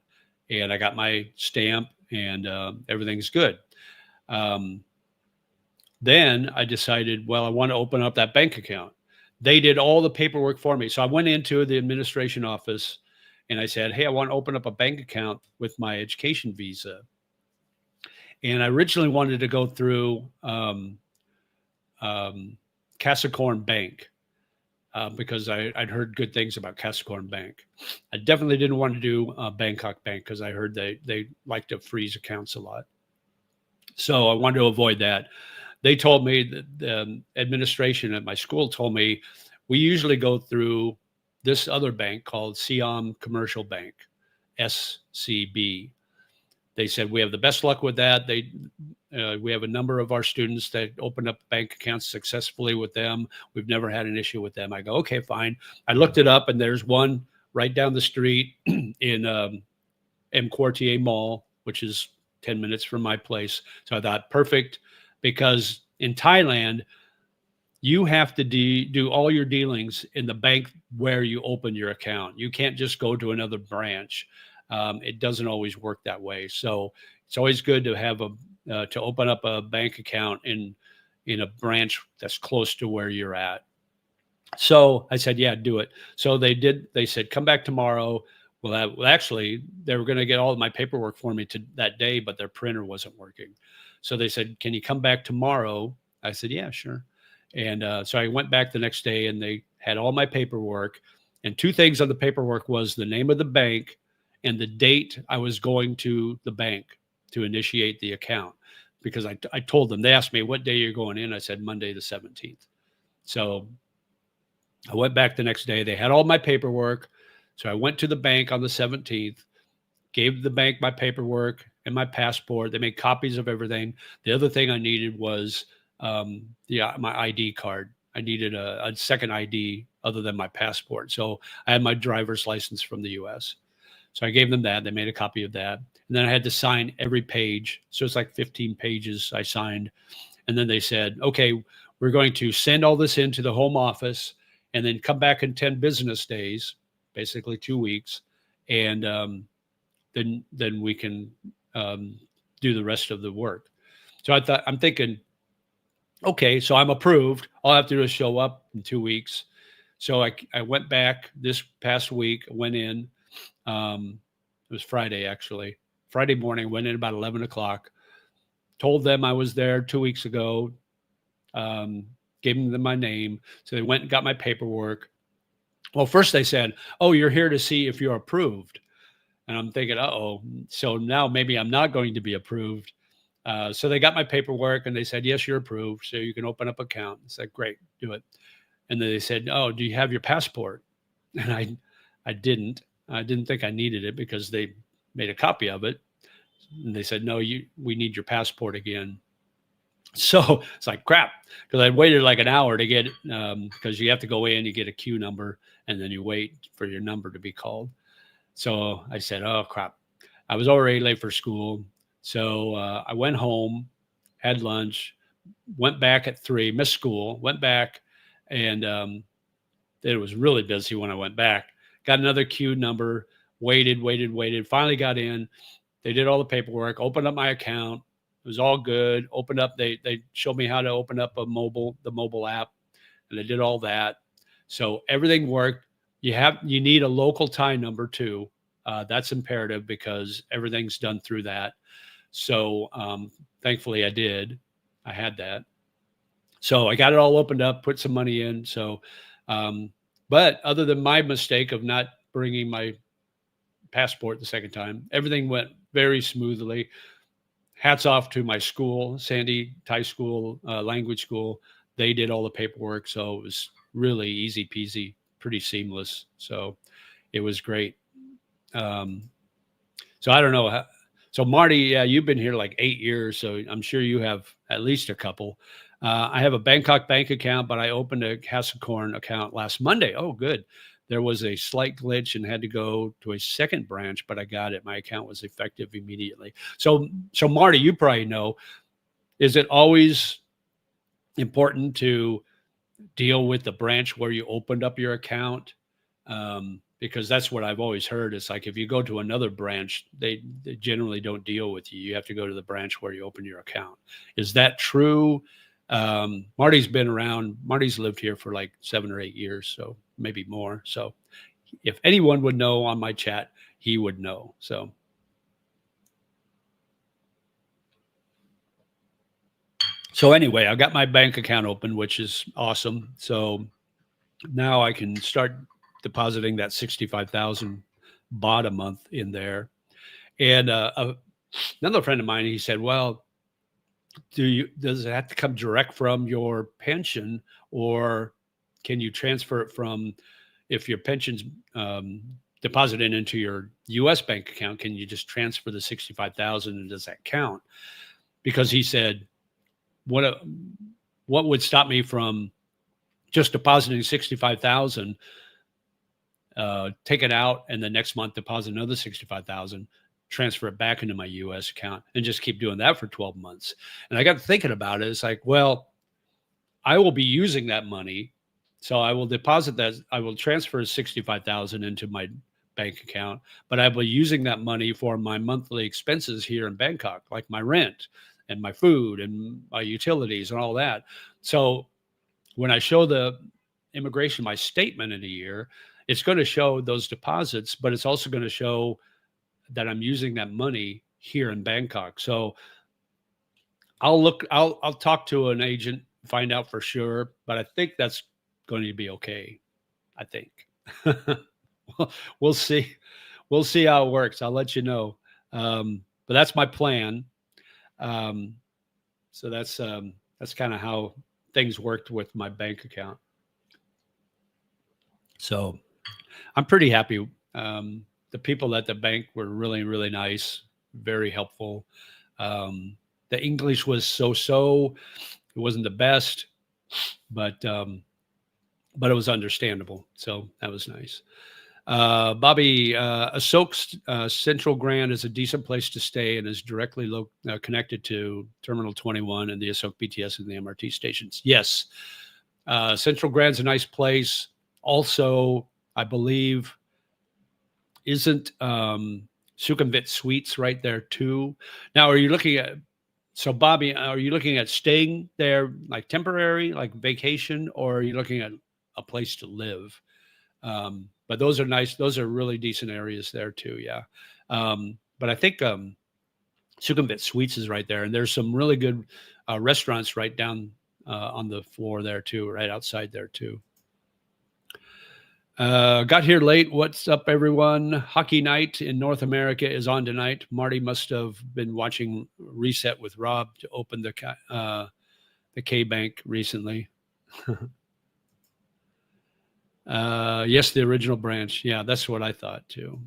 and I got my stamp, and everything's good. Then I decided, well, I want to open up that bank account. They did all the paperwork for me. So I went into the administration office and I said, hey, I want to open up a bank account with my education visa. And I originally wanted to go through Capricorn Bank because I'd heard good things about Capricorn Bank. I definitely didn't want to do Bangkok Bank because I heard they like to freeze accounts a lot. So I wanted to avoid that. They told me that the administration at my school told me we usually go through this other bank called Siam Commercial Bank, SCB. They said we have the best luck with that. We have a number of our students that opened up bank accounts successfully with them. We've never had an issue with them. I go, okay, fine. I looked it up, and there's one right down the street in M Quartier Mall, which is 10 minutes from my place. So I thought, perfect, because in Thailand, you have to do all your dealings in the bank where you open your account. You can't just go to another branch. It doesn't always work that way. So it's always good to have to open up a bank account in a branch that's close to where you're at. So I said, yeah, do it. So they did. They said, come back tomorrow. Well, actually, they were going to get all of my paperwork for me that day, but their printer wasn't working. So they said, can you come back tomorrow? I said, yeah, sure. And so I went back the next day, and they had all my paperwork. And two things on the paperwork was the name of the bank and the date I was going to the bank to initiate the account. Because I told them, they asked me, what day you're going in? I said, Monday the 17th. So I went back the next day. They had all my paperwork. So I went to the bank on the 17th, gave the bank my paperwork and my passport. They made copies of everything. The other thing I needed was my ID card. I needed a second ID other than my passport. So I had my driver's license from the US. So I gave them that. They made a copy of that. And then I had to sign every page. So it's like 15 pages I signed. And then they said, okay, we're going to send all this into the home office and then come back in 10 business days, basically 2 weeks. And then we can do the rest of the work. So I'm thinking, okay, so I'm approved. All I have to do is show up in 2 weeks. So I went back this past week, went in. It was Friday, actually. Friday morning, went in about 11 o'clock. Told them I was there 2 weeks ago. Gave them my name. So they went and got my paperwork. Well, first they said, oh, you're here to see if you're approved. And I'm thinking, uh-oh, so now maybe I'm not going to be approved. So they got my paperwork and they said, yes, you're approved. So you can open up an account. I said, great, do it. And then they said, oh, do you have your passport? And I didn't. I didn't think I needed it because they made a copy of it. And they said, no, we need your passport again. So it's like crap, because I waited like an hour to get because you have to go in, you get a queue number, and then you wait for your number to be called. So I said, oh, crap. I was already late for school. So I went home, had lunch, went back at 3, missed school, went back, and it was really busy when I went back. Got another queue number, waited, finally got in. They did all the paperwork, opened up my account. It was all good. Opened up, they showed me how to open up the mobile app, and they did all that. So everything worked. You need a local Thai number too. That's imperative because everything's done through that. So thankfully I did. I had that. So I got it all opened up, put some money in. So, but other than my mistake of not bringing my passport the second time, everything went very smoothly. Hats off to my school, Sandy Thai School, language school. They did all the paperwork. So it was really easy peasy, pretty seamless. So it was great. So I don't know. So Marty, yeah, you've been here like 8 years, so I'm sure you have at least a couple. I have a Bangkok bank account, but I opened a Castlecorn account last Monday. Oh, good. There was a slight glitch and had to go to a second branch, but I got it. My account was effective immediately. So Marty, you probably know, is it always important to deal with the branch where you opened up your account? Because that's what I've always heard. It's like if you go to another branch, they generally don't deal with you. You have to go to the branch where you open your account. Is that true? Marty's been around. Marty's lived here for like 7 or 8 years, so maybe more. So if anyone would know on my chat, he would know. So anyway, I got my bank account open, which is awesome. So now I can start depositing that 65,000 baht a month in there. And another friend of mine, he said, "Well, does it have to come direct from your pension, or can you transfer it from, if your pension's deposited into your U.S. bank account, can you just transfer the 65,000 and does that count?" Because he said, what would stop me from just depositing 65,000, take it out, and the next month deposit another 65,000, transfer it back into my U.S. account, and just keep doing that for 12 months. And I got thinking about it. It's like, well, I will be using that money, so I will deposit that. I will transfer 65,000 into my bank account, but I will be using that money for my monthly expenses here in Bangkok, like my rent and my food and my utilities and all that. So when I show the immigration my statement in a year, it's going to show those deposits, but it's also going to show that I'm using that money here in Bangkok. So I'll talk to an agent, find out for sure, but I think that's going to be okay. I think. We'll see. We'll see how it works. I'll let you know. But that's my plan. So that's kind of how things worked with my bank account. So I'm pretty happy. The people at the bank were really, really nice, very helpful. The English was so. It wasn't the best, but it was understandable. So that was nice. Bobby, Asok Central Grand is a decent place to stay and is directly connected to Terminal 21 and the Asok BTS and the MRT stations. Yes. Central Grand's a nice place. Also, I believe, isn't Sukhumvit Suites right there too? Now, are you looking at, so Bobby, are you looking at staying there like temporary, like vacation, or are you looking at a place to live? But those are nice. Those are really decent areas there too. Yeah. But I think Sukhumvit Suites is right there. And there's some really good restaurants right down on the floor there too, right outside there too. Got here late. What's up, everyone? Hockey night in North America is on tonight. Marty must have been watching Reset with Rob to open the K Bank recently. Yes, the original branch. Yeah, that's what I thought too.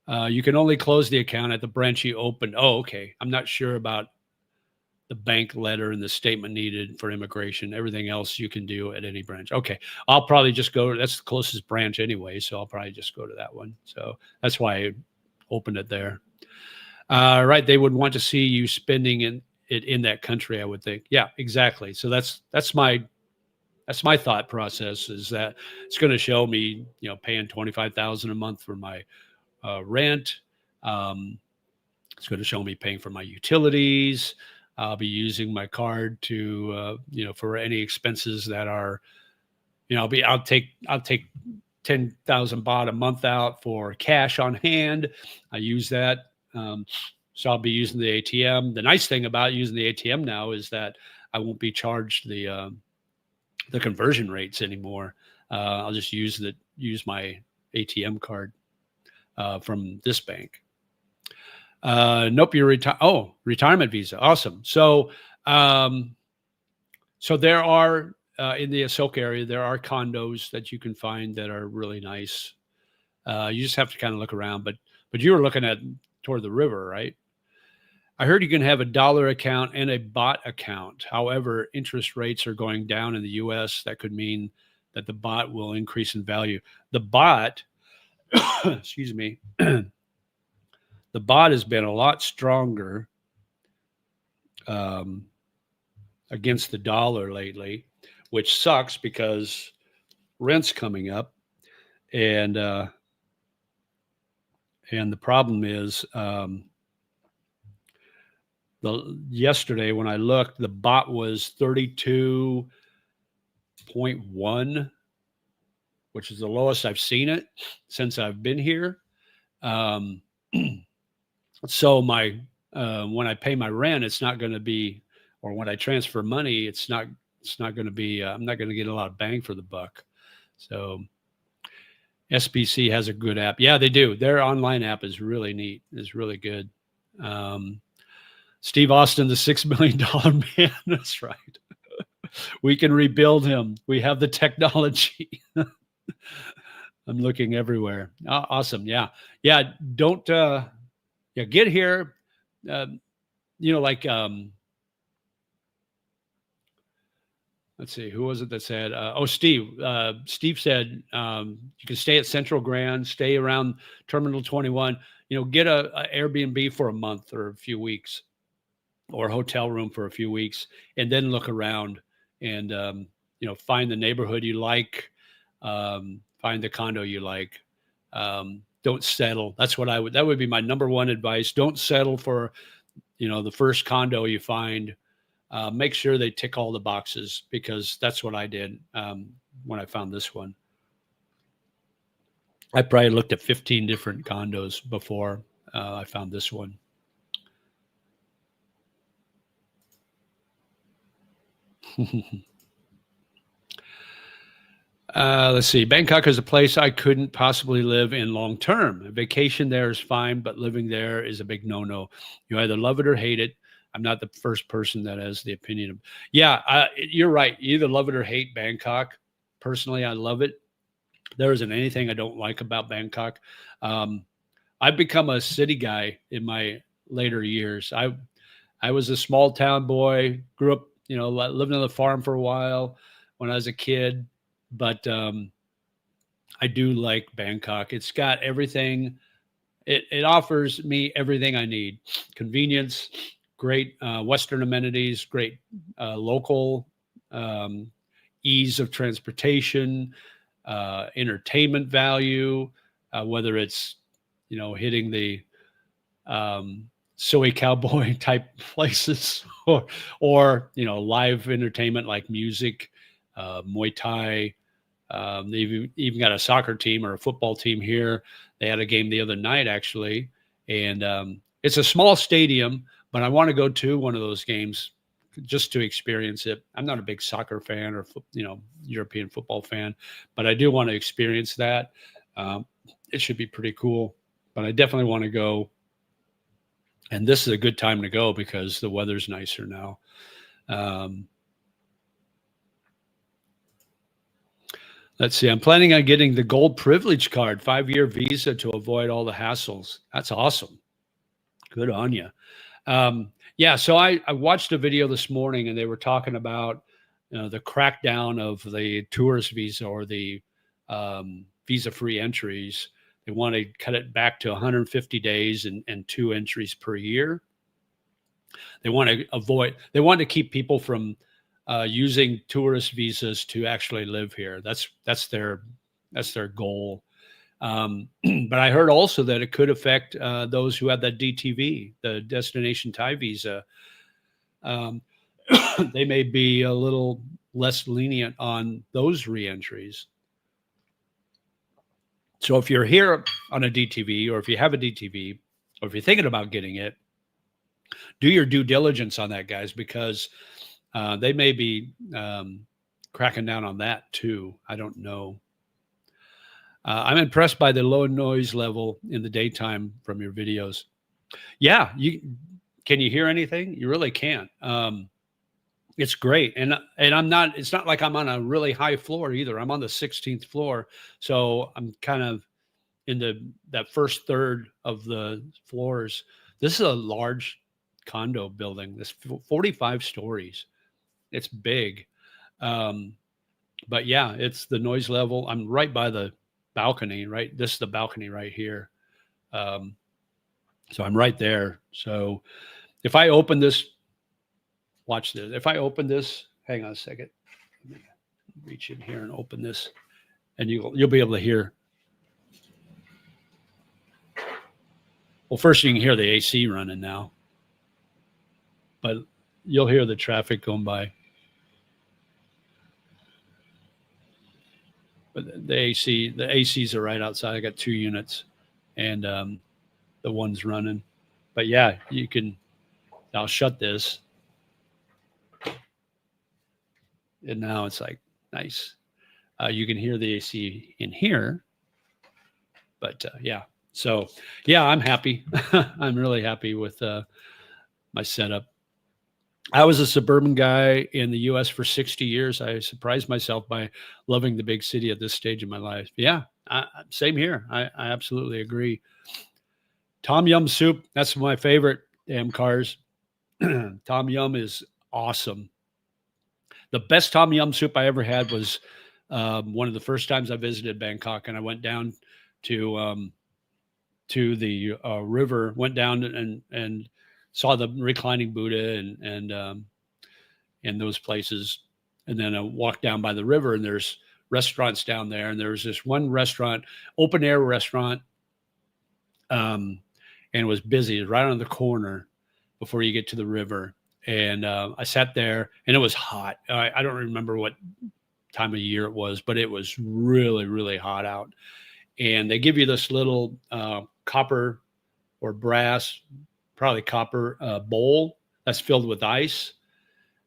You can only close the account at the branch you opened. Oh, okay. I'm not sure about the bank letter and the statement needed for immigration. Everything else you can do at any branch. Okay. I'll probably just go. That's the closest branch anyway, so I'll probably just go to that one. So that's why I opened it there. Right. They would want to see you spending it in that country, I would think. Yeah, exactly. So that's my thought process, is that it's going to show me, paying 25,000 a month for my rent. It's going to show me paying for my utilities. I'll be using my card to, for any expenses that are, I'll take 10,000 baht a month out for cash on hand. I use that. So I'll be using the ATM. The nice thing about using the ATM now is that I won't be charged the conversion rates anymore. I'll just use my ATM card from this bank. Nope, you're retirement visa. Awesome. So there are in the Asok area, there are condos that you can find that are really nice. You just have to kind of look around. But you were looking at toward the river, right? I heard you can have a dollar account and a bot account. However, interest rates are going down in the U.S. That could mean that the bot will increase in value. The bot, excuse me, the bot has been a lot stronger against the dollar lately, which sucks because rent's coming up, and the problem is yesterday when I looked, the bot was 32.1, which is the lowest I've seen it since I've been here. So my when I pay my rent, it's not going to be, or when I transfer money, it's not going to be. I'm not going to get a lot of bang for the buck. So SBC has a good app. Yeah, they do. Their online app is really neat. It's really good. Steve Austin, the $6 million man. That's right. We can rebuild him. We have the technology. I'm looking everywhere. Awesome. Yeah. Don't. Get here. Like. Let's see. Who was it that said? Steve. Steve said you can stay at Central Grand, stay around Terminal 21. Get a Airbnb for a month or a few weeks, or a hotel room for a few weeks, and then look around and find the neighborhood you like, find the condo you like. Don't settle. That would be my number one advice. Don't settle for the first condo you find. Make sure they tick all the boxes, because that's what I did when I found this one. I probably looked at 15 different condos before I found this one. Let's see. Bangkok is a place I couldn't possibly live in long term. A vacation there is fine, but living there is a big no-no. You either love it or hate it. I'm not the first person that has the opinion of. Yeah, you're right. You either love it or hate Bangkok. Personally, I love it. There isn't anything I don't like about Bangkok. I've become a city guy in my later years. I was a small town boy, grew up, living on the farm for a while when I was a kid. But I do like Bangkok. It's got everything. It offers me everything I need. Convenience, great Western amenities, great local ease of transportation, entertainment value, whether it's, hitting the soy cowboy type places or live entertainment like music, Muay Thai. They've even got a soccer team or a football team here. They had a game the other night, actually. And it's a small stadium, but I want to go to one of those games just to experience it. I'm not a big soccer fan or, European football fan, but I do want to experience that. It should be pretty cool, but I definitely want to go. And this is a good time to go because the weather's nicer now. Let's see. I'm planning on getting the gold privilege card, 5-year visa to avoid all the hassles. That's awesome. Good on you. So I watched a video this morning, and they were talking about the crackdown of the tourist visa or the visa-free entries. They want to cut it back to 150 days and 2 entries per year. They want to keep people from using tourist visas to actually live here. That's their goal. But I heard also that it could affect those who have that DTV, the destination Thai visa. They may be a little less lenient on those reentries. So if you're here on a DTV, or if you have a DTV, or if you're thinking about getting it, do your due diligence on that, guys, because they may be cracking down on that too. I don't know. I'm impressed by the low noise level in the daytime from your videos. Yeah, can you hear anything? You really can't. It's great, and I'm not. It's not like I'm on a really high floor either. I'm on the 16th floor, so I'm kind of in that first third of the floors. This is a large condo building. This 45 stories. It's big. But yeah, it's the noise level. I'm right by the balcony, right? This is the balcony right here. So I'm right there. So if I open this, watch this. If I open this, hang on a second. Let me reach in here and open this, and you'll be able to hear. Well, first you can hear the AC running now, but you'll hear the traffic going by. But the ACs are right outside. I got 2 units, and the one's running. But yeah, you can. I'll shut this, and now it's like nice. You can hear the AC in here, but yeah. So yeah, I'm happy. I'm really happy with my setup. I was a suburban guy in the U.S. for 60 years. I surprised myself by loving the big city at this stage of my life. Yeah, same here. I absolutely agree. Tom Yum soup, that's my favorite damn cars. Tom Yum is awesome. The best Tom Yum soup I ever had was one of the first times I visited Bangkok, and I went down to the river, went down and saw the reclining Buddha and those places. And then I walked down by the river, and there's restaurants down there. And there was this one restaurant, open air restaurant, and it was busy. It was right on the corner before you get to the river. And I sat there, and it was hot. I don't remember what time of year it was, but it was really, really hot out. And they give you this little copper or brass, probably copper bowl that's filled with ice.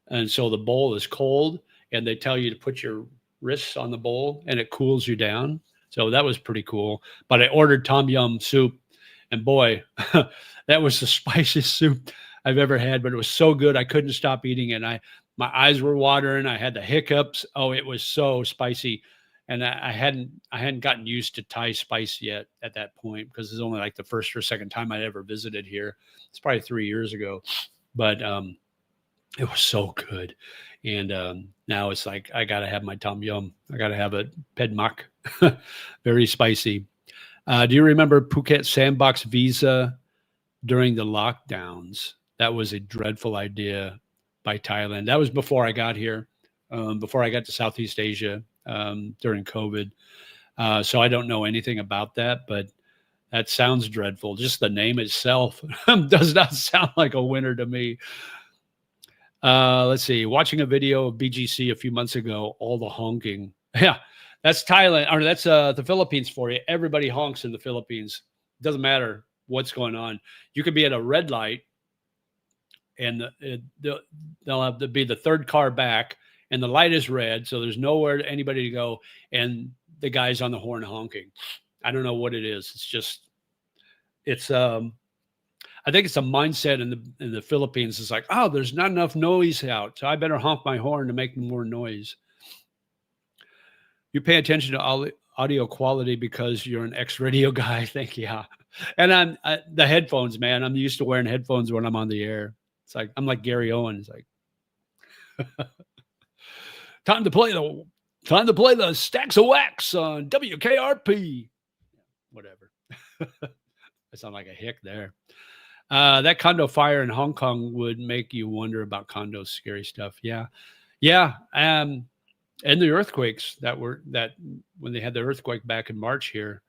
And so the bowl is cold, and they tell you to put your wrists on the bowl, and it cools you down. So that was pretty cool. But I ordered Tom Yum soup, and boy, that was the spiciest soup I've ever had, but it was so good. I couldn't stop eating it. My eyes were watering. I had the hiccups. Oh, it was so spicy. And I hadn't gotten used to Thai spice yet at that point, because it's only like the first or second time I'd ever visited here. It's probably 3 years ago, but it was so good. And now it's like, I got to have my Tom Yum. I got to have a Ped Mak. Very spicy. Do you remember Phuket Sandbox Visa during the lockdowns? That was a dreadful idea by Thailand. That was before I got here, before I got to Southeast Asia. During COVID. So I don't know anything about that, but that sounds dreadful. Just the name itself does not sound like a winner to me. Let's see. Watching a video of BGC a few months ago, all the honking. Yeah, that's Thailand, or that's the Philippines for you. Everybody honks in the Philippines. It doesn't matter what's going on. You could be at a red light, and they'll have to be the third car back, and the light is red, so there's nowhere anybody to go, and the guy's on the horn honking. I don't know what it is. It's I think it's a mindset in the Philippines. It's like, oh, there's not enough noise out, so I better honk my horn to make more noise. You pay attention to audio quality because you're an ex-radio guy. Thank you. Yeah. And the headphones, man. I'm used to wearing headphones when I'm on the air. It's like I'm like Gary Owen. It's like Time to play the Stacks of Wax on WKRP. Whatever. I sound like a hick there. That condo fire in Hong Kong would make you wonder about condo scary stuff. Yeah. And the earthquakes that when they had the earthquake back in March here,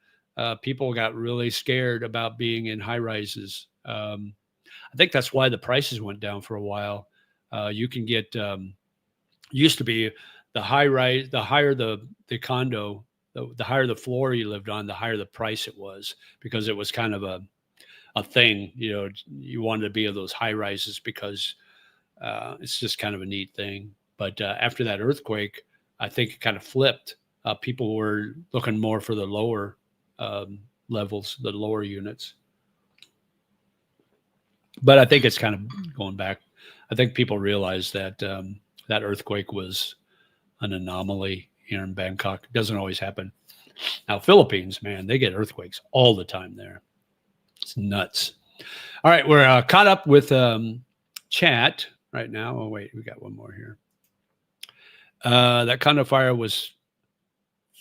people got really scared about being in high rises. I think that's why the prices went down for a while. You can get used to be the high rise, the higher the condo, the higher the floor you lived on, the higher the price it was, because it was kind of a thing. You wanted to be of those high rises because it's just kind of a neat thing. But after that earthquake, I think it kind of flipped. People were looking more for the lower levels, the lower units. But I think it's kind of going back. I think people realize that that earthquake was an anomaly here in Bangkok. It doesn't always happen. Now, Philippines, man, they get earthquakes all the time there. It's nuts. All right, we're caught up with chat right now. Oh, wait, we got one more here. That condo fire was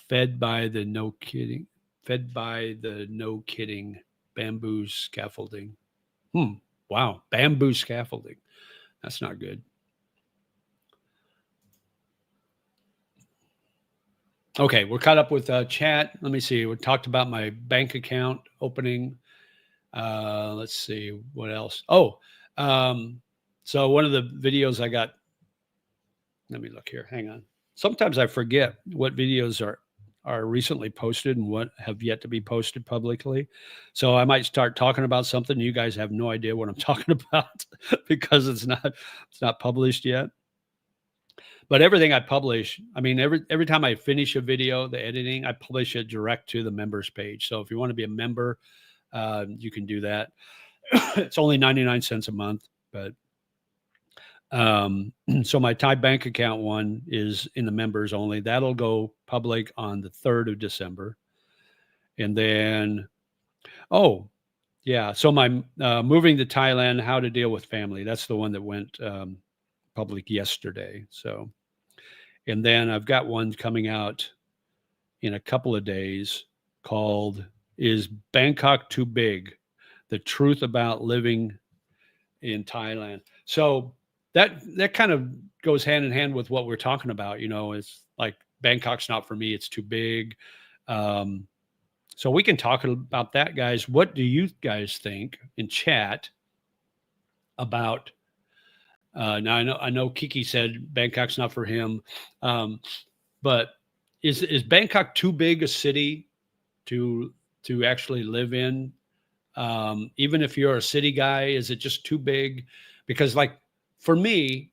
fed by the no kidding bamboo scaffolding. Wow, bamboo scaffolding. That's not good. Okay, we're caught up with chat. Let me see. We talked about my bank account opening. Let's see what else. Oh, so one of the videos I got. Let me look here. Hang on. Sometimes I forget what videos are recently posted and what have yet to be posted publicly. So I might start talking about something. You guys have no idea what I'm talking about because it's not published yet. But everything I publish, I mean, every time I finish a video, the editing, I publish it direct to the members page. So if you want to be a member, you can do that. It's only 99 cents a month, but so my Thai bank account one is in the members only. That'll go public on the 3rd of December. And then, oh, yeah. So my moving to Thailand, how to deal with family. That's the one that went public yesterday. So, and then I've got one coming out in a couple of days called Is Bangkok Too Big? The Truth About Living in Thailand. So that kind of goes hand in hand with what we're talking about. You know, it's like Bangkok's not for me. It's too big. So we can talk about that, guys. What do you guys think in chat about now I know Kiki said Bangkok's not for him. But is Bangkok too big a city to actually live in? Even if you're a city guy, is it just too big? Because like for me,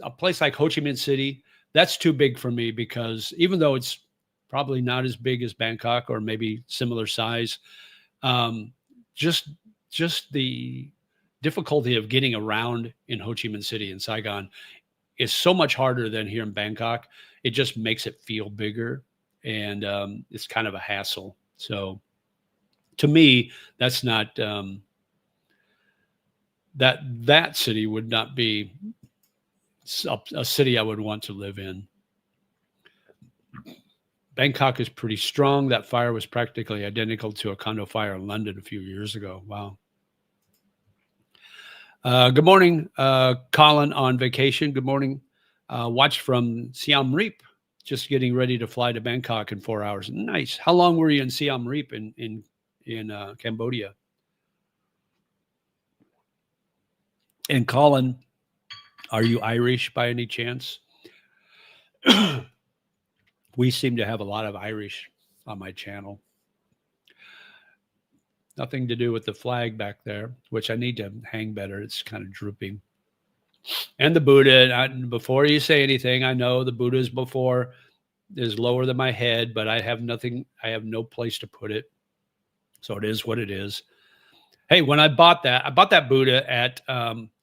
a place like Ho Chi Minh City, that's too big for me because even though it's probably not as big as Bangkok or maybe similar size, just the difficulty of getting around in Ho Chi Minh City and Saigon is so much harder than here in Bangkok. It just makes it feel bigger, and it's kind of a hassle. So to me, that's not that city would not be a city I would want to live in. Bangkok is pretty strong. That fire was practically identical to a condo fire in London a few years ago. Wow. Good morning, Colin on vacation. Good morning. Watch from Siem Reap. Just getting ready to fly to Bangkok in 4 hours. Nice. How long were you in Siem Reap in Cambodia? And Colin, are you Irish by any chance? We seem to have a lot of Irish on my channel. Nothing to do with the flag back there, which I need to hang better. It's kind of drooping. And the Buddha, before you say anything, I know the Buddha is lower than my head, but I have no place to put it. So it is what it is. Hey, when I bought that Buddha at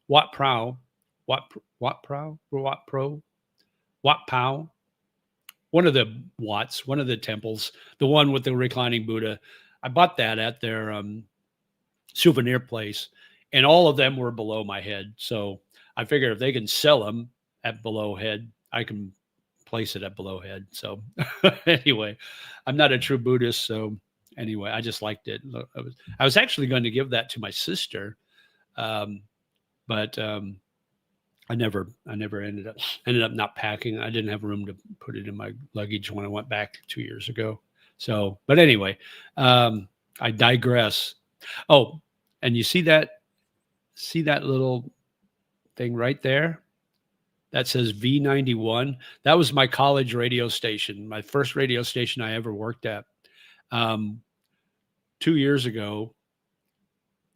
Wat Pao, one of the Wats, one of the temples, the one with the reclining Buddha. I bought that at their souvenir place, and all of them were below my head. So I figured if they can sell them at below head, I can place it at below head. So anyway, I'm not a true Buddhist. So anyway, I just liked it. I was actually going to give that to my sister, but I never ended up not packing. I didn't have room to put it in my luggage when I went back 2 years ago. So, but anyway, I digress. Oh, and you see that little thing right there that says V91? That was my college radio station, my first radio station I ever worked at. 2 years ago,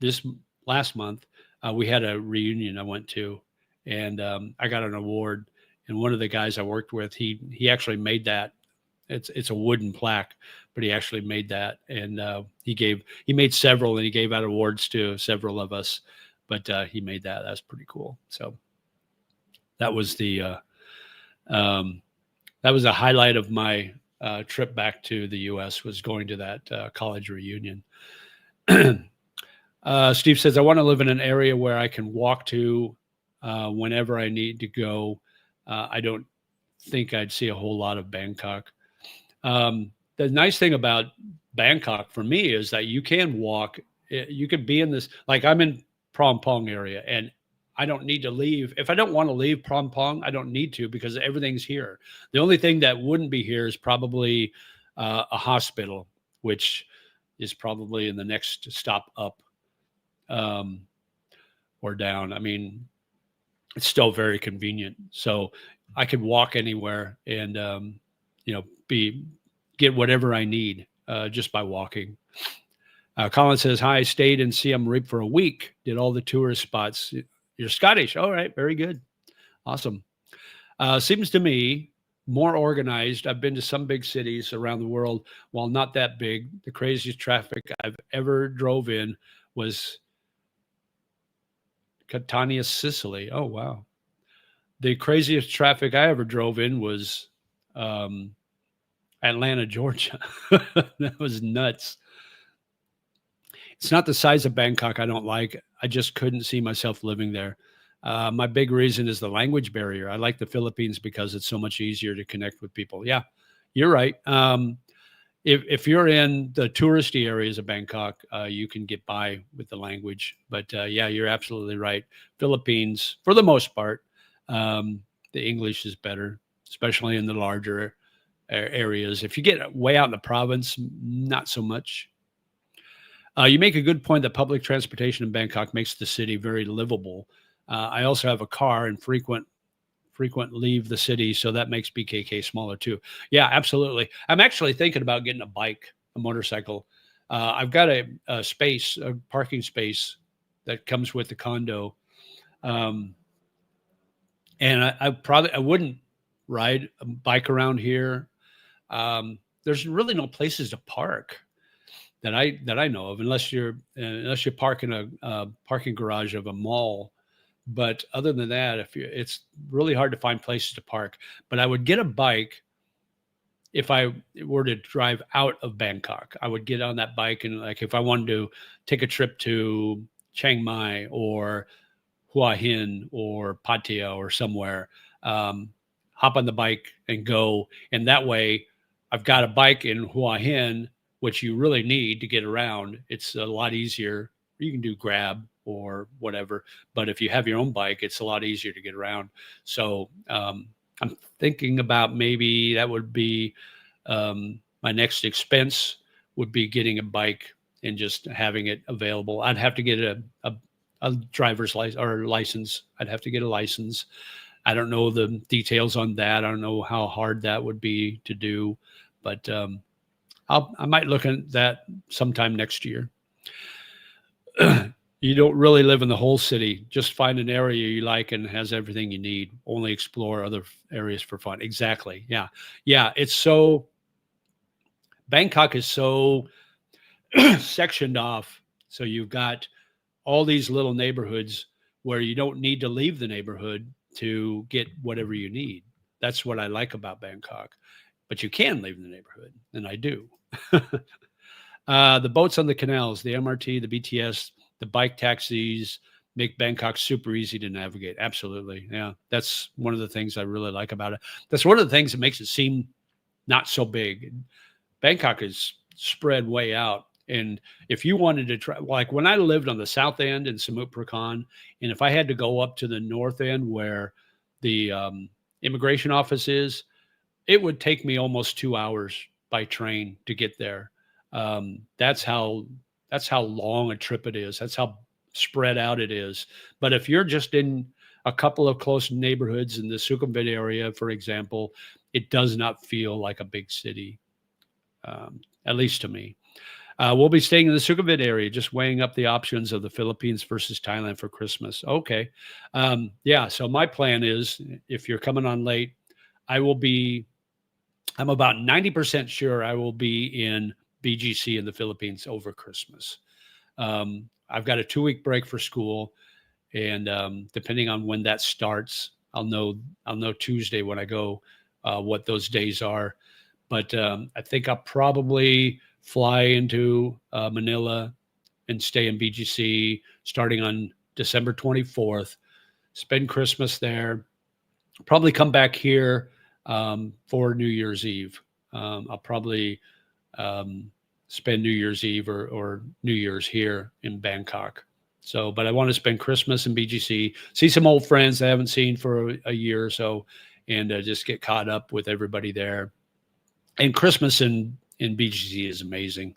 this last month, we had a reunion I went to, and I got an award. And one of the guys I worked with, he actually made that. It's a wooden plaque, but he actually made that, and he made several, and he gave out awards to several of us. But he made that. That's pretty cool. So that was a highlight of my trip back to the U.S. was going to that college reunion. Steve says, I want to live in an area where I can walk to whenever I need to go. I don't think I'd see a whole lot of Bangkok. The nice thing about Bangkok for me is that you can walk. You could be in this, like I'm in Phrom Phong area, and I don't need to leave. If I don't want to leave Phrom Phong, I don't need to because everything's here. The only thing that wouldn't be here is probably a hospital, which is probably in the next stop up or down. I mean, it's still very convenient. So I could walk anywhere and, get whatever I need just by walking. Colin says, hi, I stayed in Siem Reap for a week, did all the tourist spots. You're Scottish. All right. Very good. Awesome. Seems to me more organized. I've been to some big cities around the world. While not that big, the craziest traffic I've ever drove in was Catania, Sicily. Oh, wow. The craziest traffic I ever drove in was Atlanta, Georgia. That was nuts. It's not the size of Bangkok I don't like. I just couldn't see myself living there. My big reason is the language barrier. I like the Philippines because it's so much easier to connect with people. Yeah, you're right. If you're in the touristy areas of Bangkok, you can get by with the language. But yeah, you're absolutely right. Philippines, for the most part, the English is better, especially in the larger areas. If you get way out in the province, not so much. You make a good point that public transportation in Bangkok makes the city very livable. I also have a car and frequent leave the city, so that makes BKK smaller too. Yeah, absolutely. I'm actually thinking about getting a motorcycle. I've got a parking space that comes with the condo, and I wouldn't ride a bike around here. There's really no places to park that I know of, unless you park in a parking garage of a mall. But other than that, it's really hard to find places to park. But I would get a bike if I were to drive out of Bangkok. I would get on that bike, and like if I wanted to take a trip to Chiang Mai or Hua Hin or Pattaya or somewhere, hop on the bike and go. And that way, I've got a bike in Hua Hin, which you really need to get around. It's a lot easier. You can do Grab or whatever, but if you have your own bike, it's a lot easier to get around. So I'm thinking about maybe that would be my next expense would be getting a bike and just having it available. I'd have to get a driver's license. I'd have to get a license. I don't know the details on that. I don't know how hard that would be to do, but I might look at that sometime next year. You don't really live in the whole city. Just find an area you like and has everything you need. Only explore other areas for fun. Exactly. Yeah. Yeah. Bangkok is so sectioned off. So you've got all these little neighborhoods where you don't need to leave the neighborhood to get whatever you need. That's what I like about Bangkok. But you can leave the neighborhood, and I do. The boats on the canals, the MRT, the BTS, the bike taxis make Bangkok super easy to navigate. Absolutely. Yeah. That's one of the things I really like about it. That's one of the things that makes it seem not so big. Bangkok is spread way out. And if you wanted to try, like when I lived on the south end in Samut Prakan, and if I had to go up to the north end where the immigration office is, it would take me almost 2 hours by train to get there. That's how long a trip it is. That's how spread out it is. But if you're just in a couple of close neighborhoods in the Sukhumvit area, for example, it does not feel like a big city, at least to me. We'll be staying in the Sukhumvit area, just weighing up the options of the Philippines versus Thailand for Christmas. Okay. Yeah. So my plan is, if you're coming on late, I'm about 90% sure I will be in BGC in the Philippines over Christmas. I've got a 2-week break for school, and depending on when that starts, I'll know Tuesday when I go what those days are. But I think I'll probably fly into Manila and stay in BGC starting on December 24th, spend Christmas there, probably come back here for New Year's Eve. I'll probably spend New Year's Eve or New Year's here in Bangkok. So, but I want to spend Christmas in BGC, see some old friends I haven't seen for a year or so, and just get caught up with everybody there. And Christmas in BGC is amazing.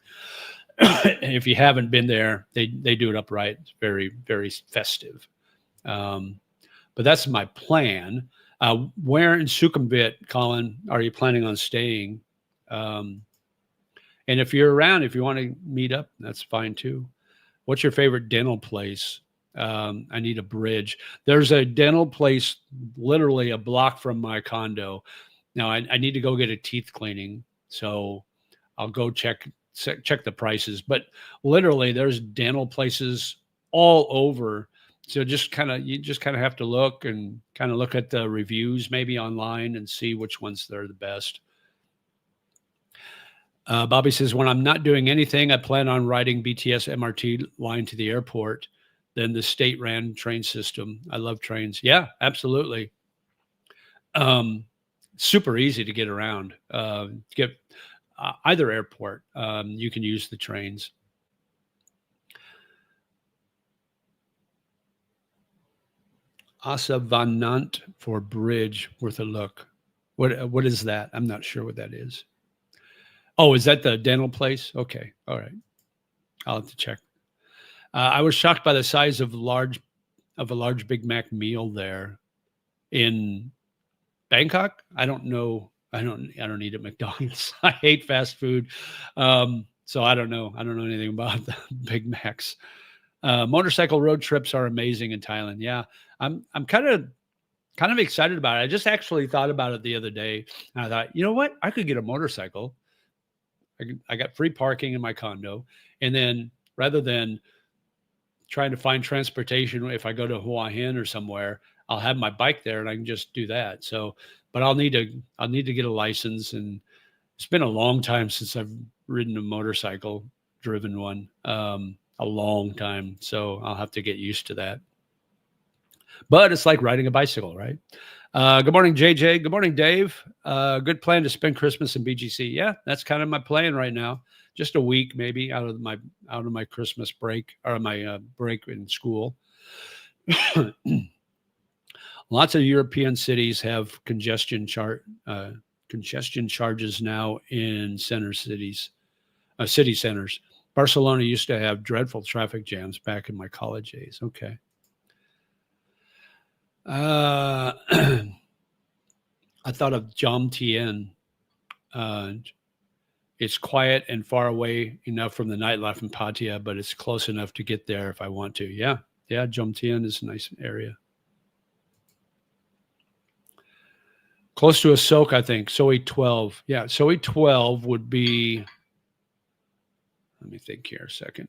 If you haven't been there, they do it upright. It's very, very festive. But that's my plan. Where in Sukhumvit, Colin, are you planning on staying? And if you're around, if you want to meet up, that's fine too. What's your favorite dental place? I need a bridge. There's a dental place literally a block from my condo. Now I need to go get a teeth cleaning, so I'll go check the prices. But literally, there's dental places all over. So you just kind of have to look and kind of look at the reviews maybe online and see which ones are the best. Bobby says, when I'm not doing anything, I plan on riding BTS MRT line to the airport, then the state ran train system. I love trains. Yeah, absolutely. Super easy to get around. Get either airport. You can use the trains. Asavanant for bridge, worth a look. What is that? I'm not sure what that is. Oh, is that the dental place? Okay. All right. I'll have to check. I was shocked by the size of a large Big Mac meal there in Bangkok. I don't know. I don't eat at McDonald's. I hate fast food. So I don't know. I don't know anything about the Big Macs. Motorcycle road trips are amazing in Thailand. Yeah. I'm kind of excited about it. I just actually thought about it the other day. And I thought, you know what? I could get a motorcycle. I got free parking in my condo. And then rather than trying to find transportation, if I go to Hua Hin or somewhere, I'll have my bike there and I can just do that. So, but I'll need to get a license. And it's been a long time since I've ridden a motorcycle, driven one, a long time. So I'll have to get used to that. But it's like riding a bicycle, right? Good morning, JJ. Good morning, Dave. Good plan to spend Christmas in BGC. Yeah, that's kind of my plan right now. Just a week, maybe out of my Christmas break or my break in school. Lots of European cities have congestion charges now in city centers. Barcelona used to have dreadful traffic jams back in my college days. Okay. I thought of Jomtien. It's quiet and far away enough from the nightlife in Pattaya, but it's close enough to get there if I want to. Yeah, Jomtien is a nice area. Close to Asok, I think. Soi 12. Yeah, Soi 12 would be. Let me think here a second.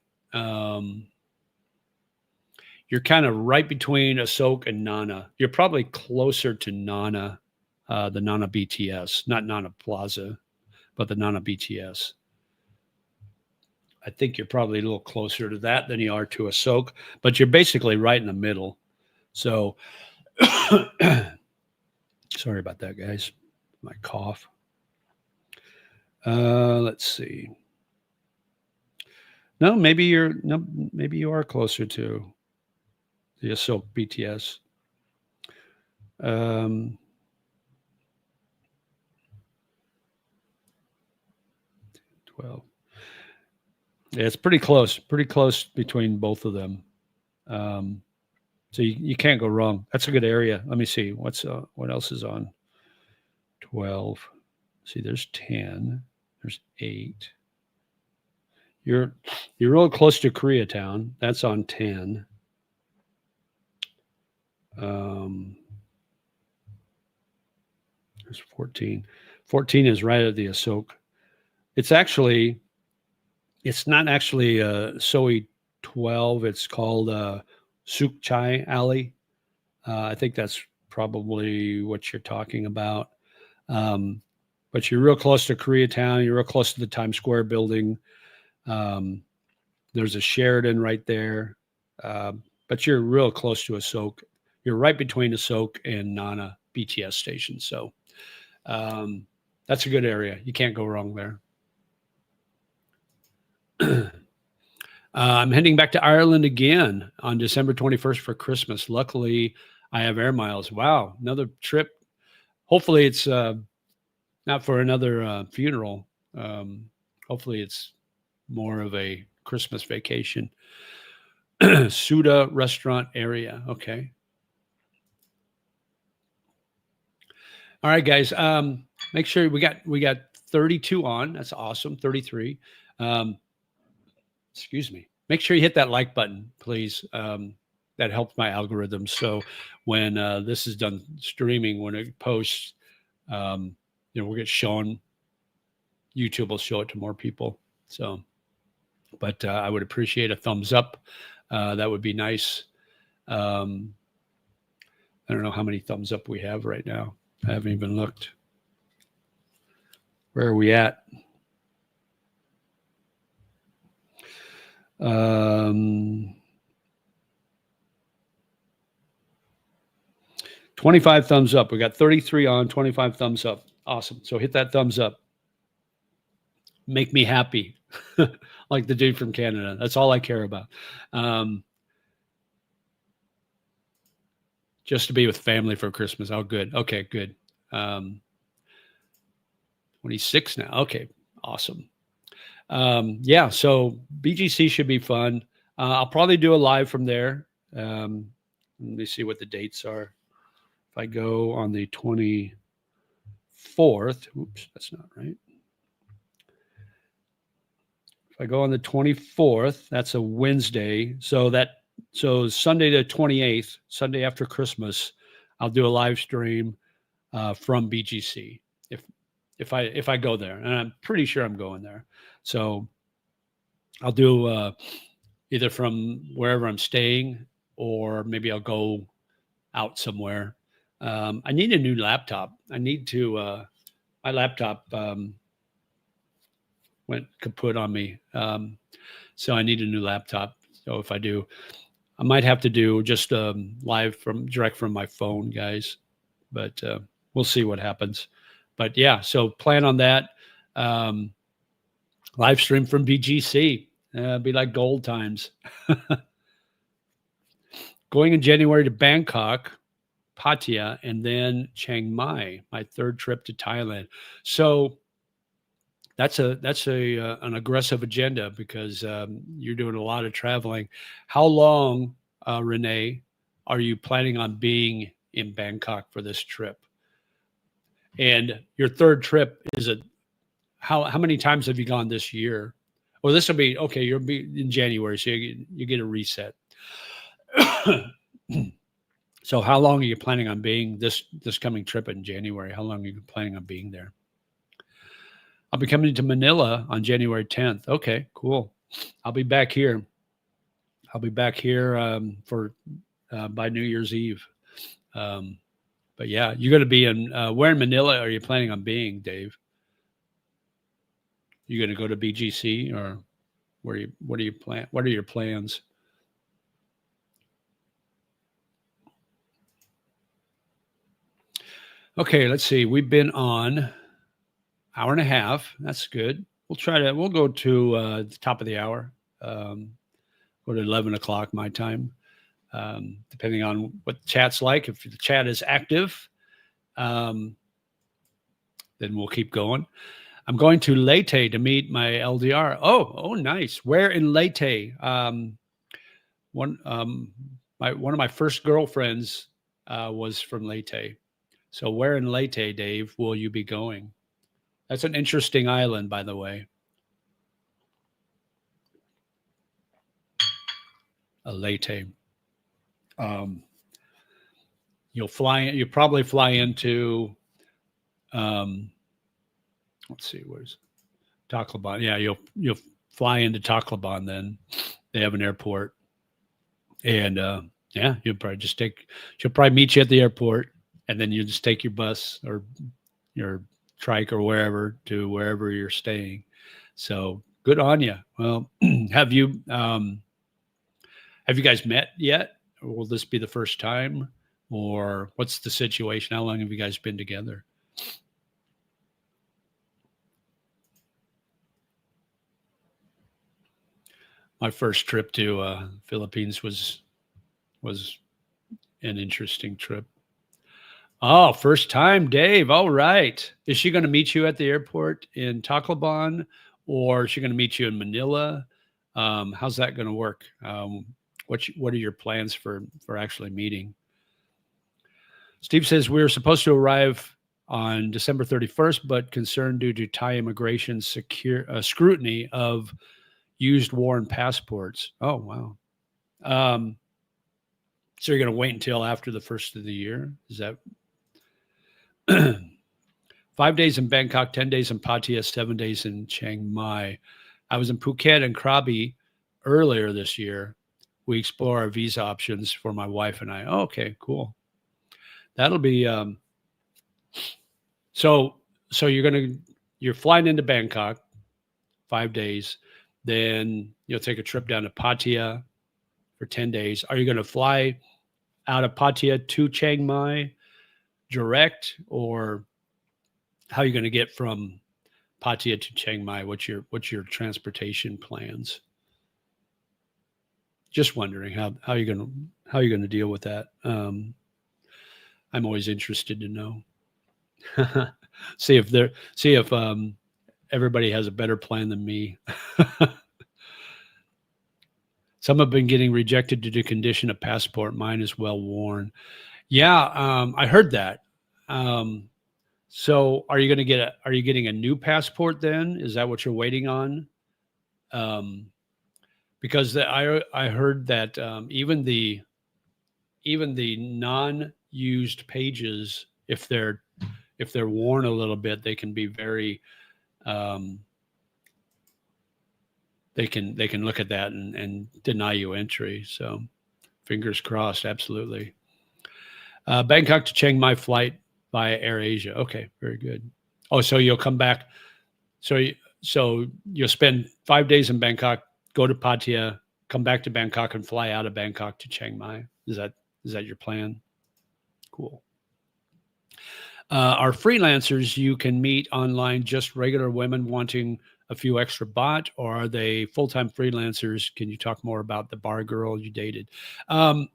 You're kind of right between Asok and Nana. You're probably closer to Nana, the Nana BTS, not Nana Plaza, but the Nana BTS. I think you're probably a little closer to that than you are to Asok, but you're basically right in the middle. So, sorry about that, guys. My cough. Let's see. No, maybe you are closer to the Asok BTS. 12. Yeah, it's pretty close between both of them. So you can't go wrong. That's a good area. Let me see what else is on 12. See, there's 10. There's 8. You're real close to Koreatown. That's on 10. There's 14. 14 is right at the Asok. It's not actually Soi 12. It's called Suk Chai Alley. I think that's probably what you're talking about. But but you're real close to Koreatown. You're real close to the Times Square building. There's a Sheridan right there, but you're real close to Asok. You're right between Asok and Nana BTS station. So that's a good area. You can't go wrong there. I'm heading back to Ireland again on December 21st for Christmas. Luckily, I have air miles. Wow, another trip. Hopefully, it's not for another funeral. Hopefully, it's more of a Christmas vacation. Suda restaurant area. Okay. All right, guys. Make sure we got 32 on. That's awesome. 33. Excuse me. Make sure you hit that like button, please. That helps my algorithm. So when this is done streaming, when it posts, we'll get shown. YouTube will show it to more people. So, but I would appreciate a thumbs up. That would be nice. I don't know how many thumbs up we have right now. I haven't even looked. Where are we at? 25 thumbs up. We got 33 on, 25 thumbs up. Awesome. So hit that thumbs up. Make me happy. Like the dude from Canada. That's all I care about. Just to be with family for Christmas. Oh, good. Okay, good. 26 now. Okay, awesome. Yeah, so BGC should be fun. I'll probably do a live from there. Let me see what the dates are. If I go on the 24th, oops, that's not right. If I go on the 24th, that's a Wednesday. So Sunday the 28th, Sunday after Christmas, I'll do a live stream from BGC if I go there, and I'm pretty sure I'm going there. So I'll do either from wherever I'm staying, or maybe I'll go out somewhere. I need a new laptop. I need to. My laptop went kaput on me, so I need a new laptop. So if I do, I might have to do just live direct from my phone, guys. But we'll see what happens. But yeah, so plan on that. Live stream from BGC. Be like gold times. Going in January to Bangkok, Pattaya, and then Chiang Mai, my third trip to Thailand. So that's an aggressive agenda, because you're doing a lot of traveling. How long, Renee, are you planning on being in Bangkok for this trip? And your third trip, is it how many times have you gone this year? Well, this will be okay. You'll be in January, so you get a reset. So how long are you planning on being this coming trip in January? How long are you planning on being there? I'll be coming to Manila on January 10th. Okay, cool. I'll be back here. For by New Year's Eve. But yeah, you're going to be in where in Manila are you planning on being, Dave? You going to go to BGC, or what are your plans? Okay, let's see. We've been on hour and a half. That's good. We'll go to the top of the hour. Go to 11 o'clock my time. Depending on what the chat's like. If the chat is active, then we'll keep going. I'm going to Leyte to meet my LDR. Oh, nice. Where in Leyte? One of my first girlfriends was from Leyte. So where in Leyte, Dave, will you be going? That's an interesting island, by the way. Leyte. You'll probably fly into let's see, where's Tacloban? Yeah, you'll fly into Tacloban. Then they have an airport, and yeah, she'll probably meet you at the airport, and then you just take your bus or your trike or wherever to wherever you're staying. So good on you. Well, have you guys met yet? Or will this be the first time? Or what's the situation? How long have you guys been together? My first trip to Philippines was an interesting trip. Oh, first time, Dave. All right. Is she going to meet you at the airport in Tacloban, or is she going to meet you in Manila? How's that going to work? What are your plans for actually meeting? Steve says we were supposed to arrive on December 31st, but concerned due to Thai immigration scrutiny of used worn passports. Oh, wow. So you're going to wait until after the first of the year? Is that 5 days in Bangkok, 10 days in Pattaya, 7 days in Chiang Mai. I was in Phuket and Krabi earlier this year. We explore our visa options for my wife and I. Oh, okay, cool. That'll be so you're flying into Bangkok 5 days, then you'll take a trip down to Pattaya for 10 days. Are you going to fly out of Pattaya to Chiang Mai direct, or how are you going to get from Pattaya to Chiang Mai? What's your transportation plans? Just wondering how you're going to deal with that. I'm always interested to know. see if everybody has a better plan than me. Some have been getting rejected due to condition of passport. Mine is well worn. Yeah, I heard that. So are you getting a new passport then? Is that what you're waiting on? Because I heard that even the non-used pages, if they're worn a little bit, they can be very they can look at that and deny you entry. So fingers crossed. Absolutely. Bangkok to Chiang Mai flight via AirAsia. Okay, very good. Oh, so you'll come back. So you'll spend 5 days in Bangkok, go to Pattaya, come back to Bangkok, and fly out of Bangkok to Chiang Mai. Is that your plan? Cool. Are freelancers you can meet online just regular women wanting a few extra baht, or are they full-time freelancers? Can you talk more about the bar girl you dated? I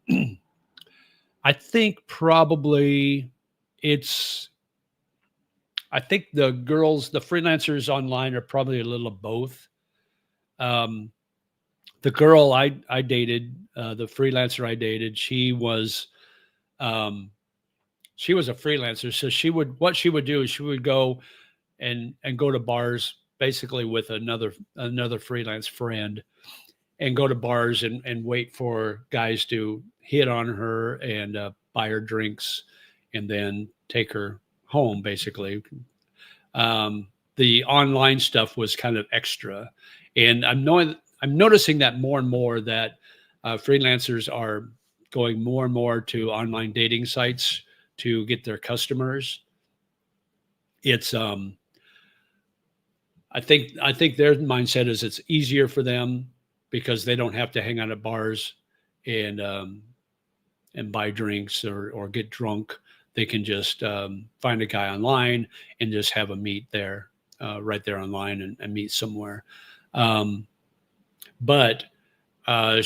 think probably I think the freelancers online are probably a little of both. The girl I dated, the freelancer I dated, she was a freelancer. So what she would do is she would go and go to bars basically with another freelance friend, and go to bars and wait for guys to hit on her and buy her drinks and then take her home, basically. The online stuff was kind of extra. And I'm noticing that more and more that freelancers are going more and more to online dating sites to get their customers. It's I think their mindset is it's easier for them because they don't have to hang out at bars and buy drinks or get drunk. They can just find a guy online and just have a meet there, right there online, and meet somewhere. But I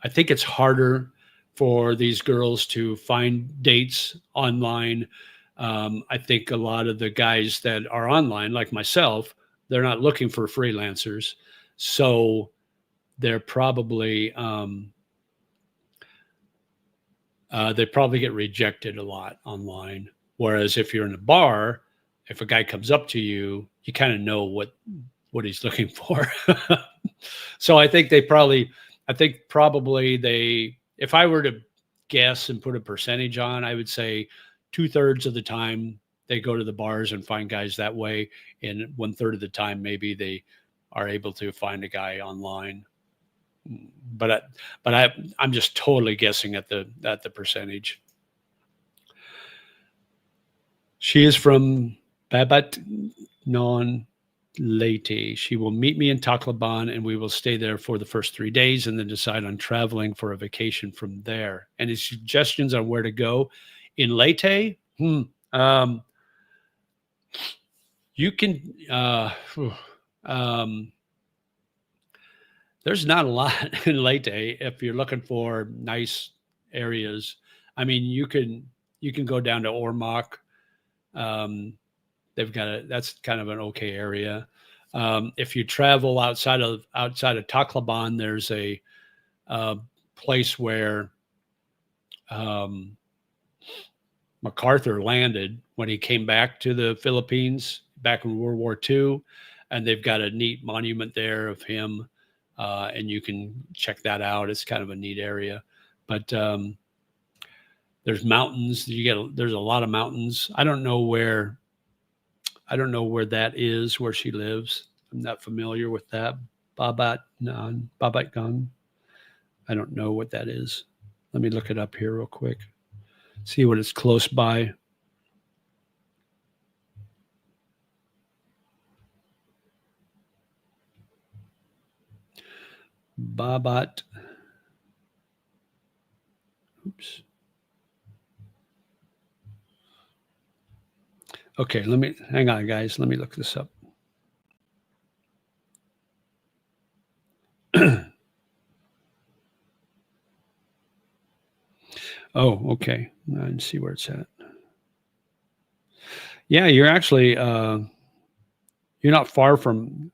think it's harder for these girls to find dates online. I think a lot of the guys that are online, like myself, they're not looking for freelancers, so they're probably they probably get rejected a lot online. Whereas if you're in a bar, if a guy comes up to you, you kind of know what he's looking for. So I think probably if I were to guess and put a percentage on, I would say 2/3 of the time they go to the bars and find guys that way, and 1/3 of the time maybe they are able to find a guy online. But I'm just totally guessing at the percentage. She is from Babat Non Leyte. She will meet me in Tacloban and we will stay there for the first 3 days and then decide on traveling for a vacation from there. Any suggestions on where to go in Leyte? You can, there's not a lot in Leyte if you're looking for nice areas. I mean, you can go down to Ormoc. They've got that's kind of an okay area. If you travel outside of Tacloban, there's a place where MacArthur landed when he came back to the Philippines back in World War II, and they've got a neat monument there of him, and you can check that out. It's kind of a neat area, but there's mountains. There's a lot of mountains. I don't know where that is where she lives. I'm not familiar with that. Babat Gan. I don't know what that is. Let me look it up here real quick. See what it's close by. Babat. Oops. Okay, hang on, guys. Let me look this up. Oh, okay. I see where it's at. Yeah, you're actually you're not far from.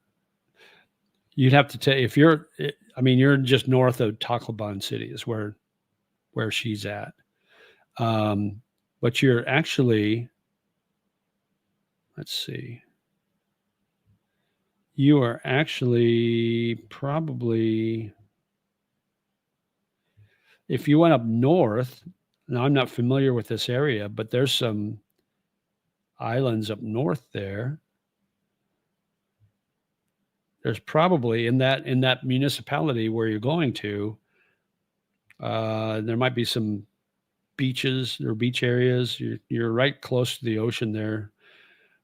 You'd have to take if you're. I mean, you're just north of Tacloban City is where she's at. But you're actually. Let's see. You are actually probably. If you went up north, now I'm not familiar with this area, but there's some islands up north there. There's probably in that municipality where you're going to, there might be some beaches or beach areas. You're right close to the ocean there,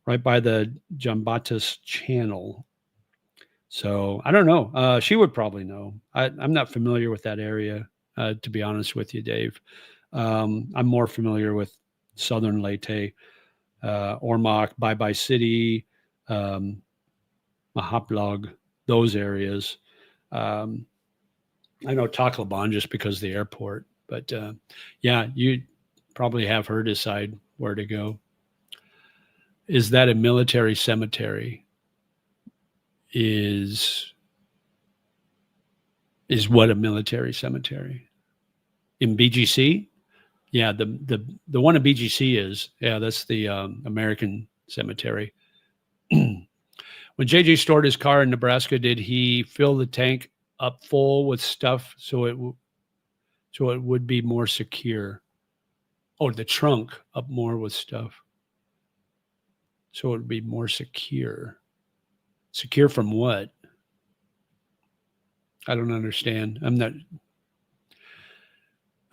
right by the Jambatas Channel. So I don't know. She would probably know. I'm not familiar with that area. To be honest with you, Dave. I'm more familiar with Southern Leyte, Ormoc, Bye City, Mahaplog, those areas. I know Tacloban just because of the airport, but yeah, you probably have her decide where to go. Is that a military cemetery? Is what a military cemetery in BGC? Yeah, the one in BGC is that's the American cemetery. When JJ stored his car in Nebraska, did he fill the tank up full with stuff so it would be more secure? Oh, the trunk up more with stuff so it would be more secure. Secure from what? I don't understand. I'm not.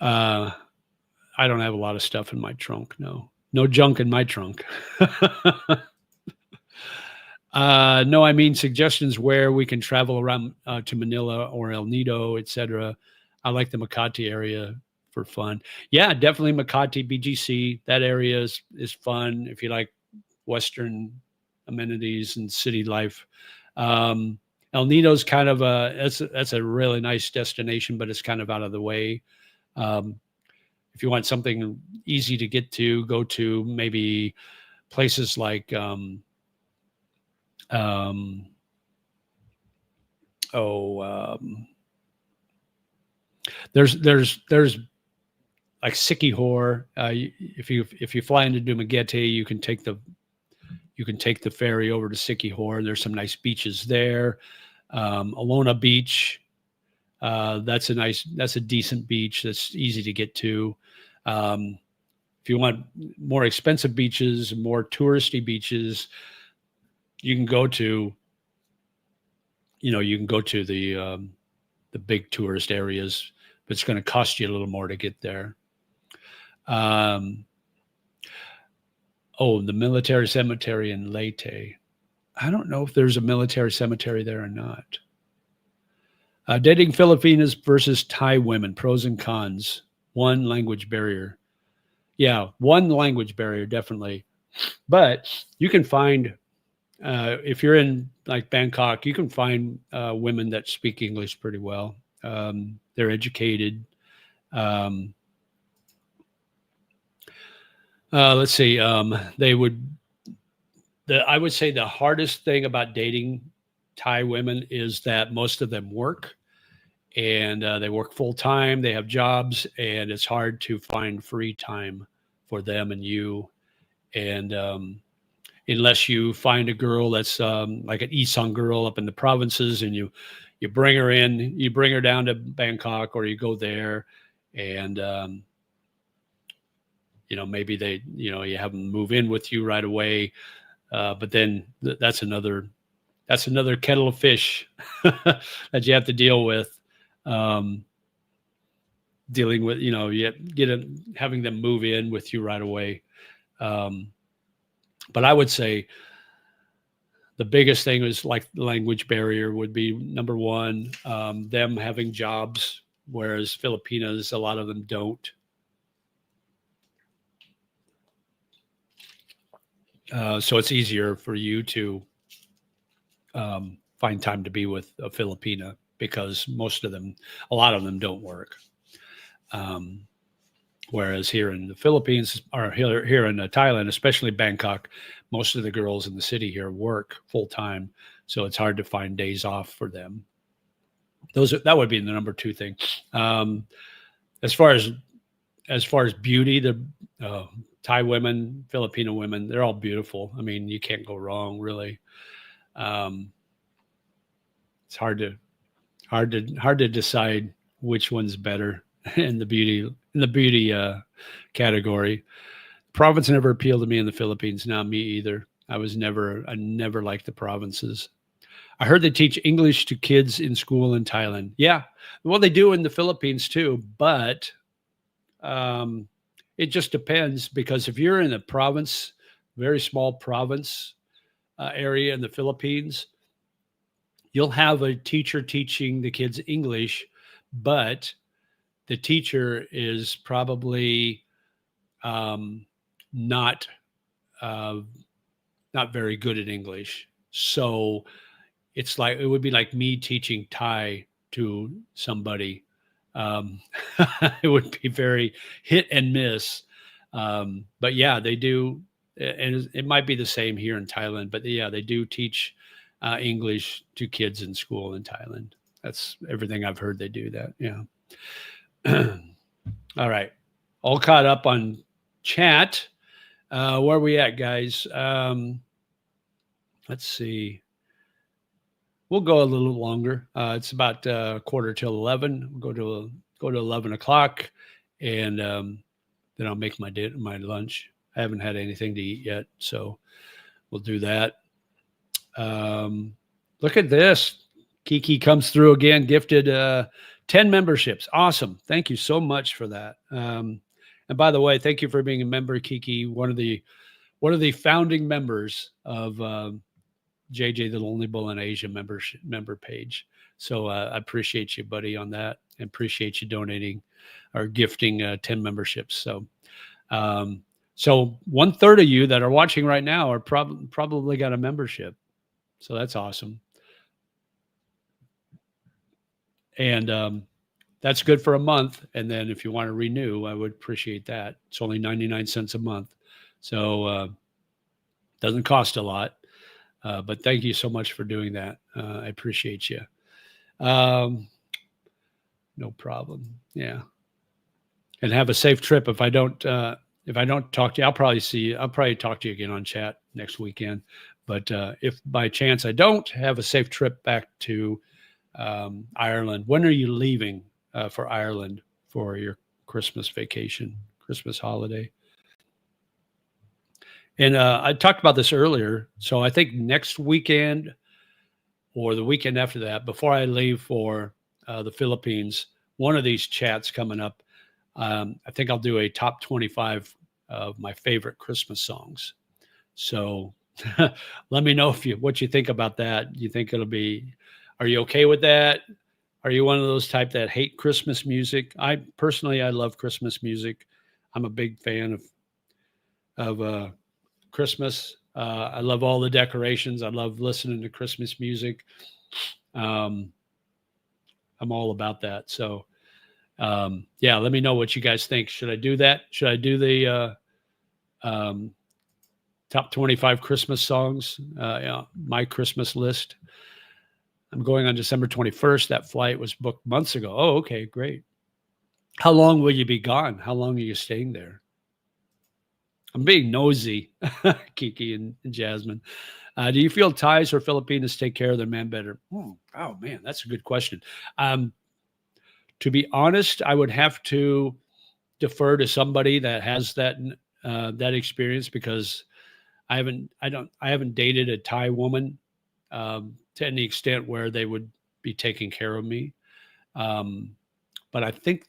I don't have a lot of stuff in my trunk. No junk in my trunk. No, I mean suggestions where we can travel around to Manila or El Nido, etc. I like the Makati area for fun. Yeah, definitely Makati, BGC. That area is fun if you like Western amenities and city life. El Nido's kind of that's a really nice destination, but it's kind of out of the way. If you want something easy to get to, go to maybe places like there's like Siquijor. If you fly into Dumaguete, you can take the ferry over to Siquijor. There's some nice beaches there. Alona Beach. That's a decent beach. That's easy to get to. If you want more expensive beaches, more touristy beaches, you can go to the big tourist areas, but it's going to cost you a little more to get there. Oh, the military cemetery in Leyte. I don't know if there's a military cemetery there or not. Dating Filipinas versus Thai women, pros and cons. One, language barrier. Yeah, one, language barrier, definitely. But you can find, if you're in like Bangkok, you can find women that speak English pretty well. They're educated. Um, let's see. They would. I would say the hardest thing about dating Thai women is that most of them work, and they work full time. They have jobs, and it's hard to find free time for them and you. And unless you find a girl that's like an Isang girl up in the provinces, and you bring her in, you bring her down to Bangkok, or you go there, and maybe you have them move in with you right away. But then that's another kettle of fish that you have to deal with. Dealing with, having them move in with you right away. But I would say the biggest thing is like the language barrier would be number one. Them having jobs, whereas Filipinas, a lot of them don't. So it's easier for you to find time to be with a Filipina because a lot of them don't work. Whereas here in the Philippines, or here in Thailand, especially Bangkok, most of the girls in the city here work full time, so it's hard to find days off for them. That would be the number two thing. As far as beauty, the Thai women, Filipino women, they're all beautiful. I mean, you can't go wrong, really. It's hard to decide which one's better in the beauty category. Province never appealed to me in the Philippines. Not me either. I never liked the provinces. I heard they teach English to kids in school in Thailand. Yeah, well, they do in the Philippines too, but it just depends, because if you're in a province, very small province area in the Philippines, you'll have a teacher teaching the kids English, but the teacher is probably not very good at English. So it would be like me teaching Thai to somebody. It would be very hit and miss. But yeah, they do. And it might be the same here in Thailand, but yeah, they do teach English to kids in school in Thailand. That's everything I've heard. They do that. Yeah. All right. All caught up on chat. Where are we at, guys? Let's see. We'll go a little longer. It's about quarter till 11. We'll go to 11 o'clock, and then I'll make my lunch. I haven't had anything to eat yet, so we'll do that. Look at this. Kiki comes through again, gifted 10 memberships. Awesome. Thank you so much for that. And by the way, thank you for being a member, Kiki, one of the founding members of JJ the Lonely Bull in Asia member page. So I appreciate you, buddy, on that, and appreciate you donating or gifting 10 memberships. So so 1/3 of you that are watching right now are probably got a membership. So that's awesome. And that's good for a month. And then if you want to renew, I would appreciate that. It's only 99 cents a month. So doesn't cost a lot. But thank you so much for doing that. I appreciate you. No problem. Yeah. And have a safe trip. If I don't talk to you, I'll probably talk to you again on chat next weekend. But if by chance I don't, have a safe trip back to Ireland. When are you leaving for Ireland for your Christmas vacation, Christmas holiday? And I talked about this earlier. So I think next weekend or the weekend after that, before I leave for the Philippines, one of these chats coming up, I think I'll do a top 25 of my favorite Christmas songs. So let me know what you think about that. You think it'll be, are you okay with that? Are you one of those type that hate Christmas music? I love Christmas music. I'm a big fan of Christmas. I love all the decorations. I love listening to Christmas music. Um, I'm all about that. So, yeah, let me know what you guys think. Should I do that? Should I do the um, top 25 Christmas songs? Yeah, my Christmas list. I'm going on December 21st. That flight was booked months ago. Oh, okay, great. How long will you be gone? How long are you staying there? I'm being nosy, Kiki and Jasmine. Do you feel Thais or Filipinos take care of their man better? Oh man, that's a good question. Um, to be honest, I would have to defer to somebody that has that experience because I haven't dated a Thai woman to any extent where they would be taking care of me. Um, but I think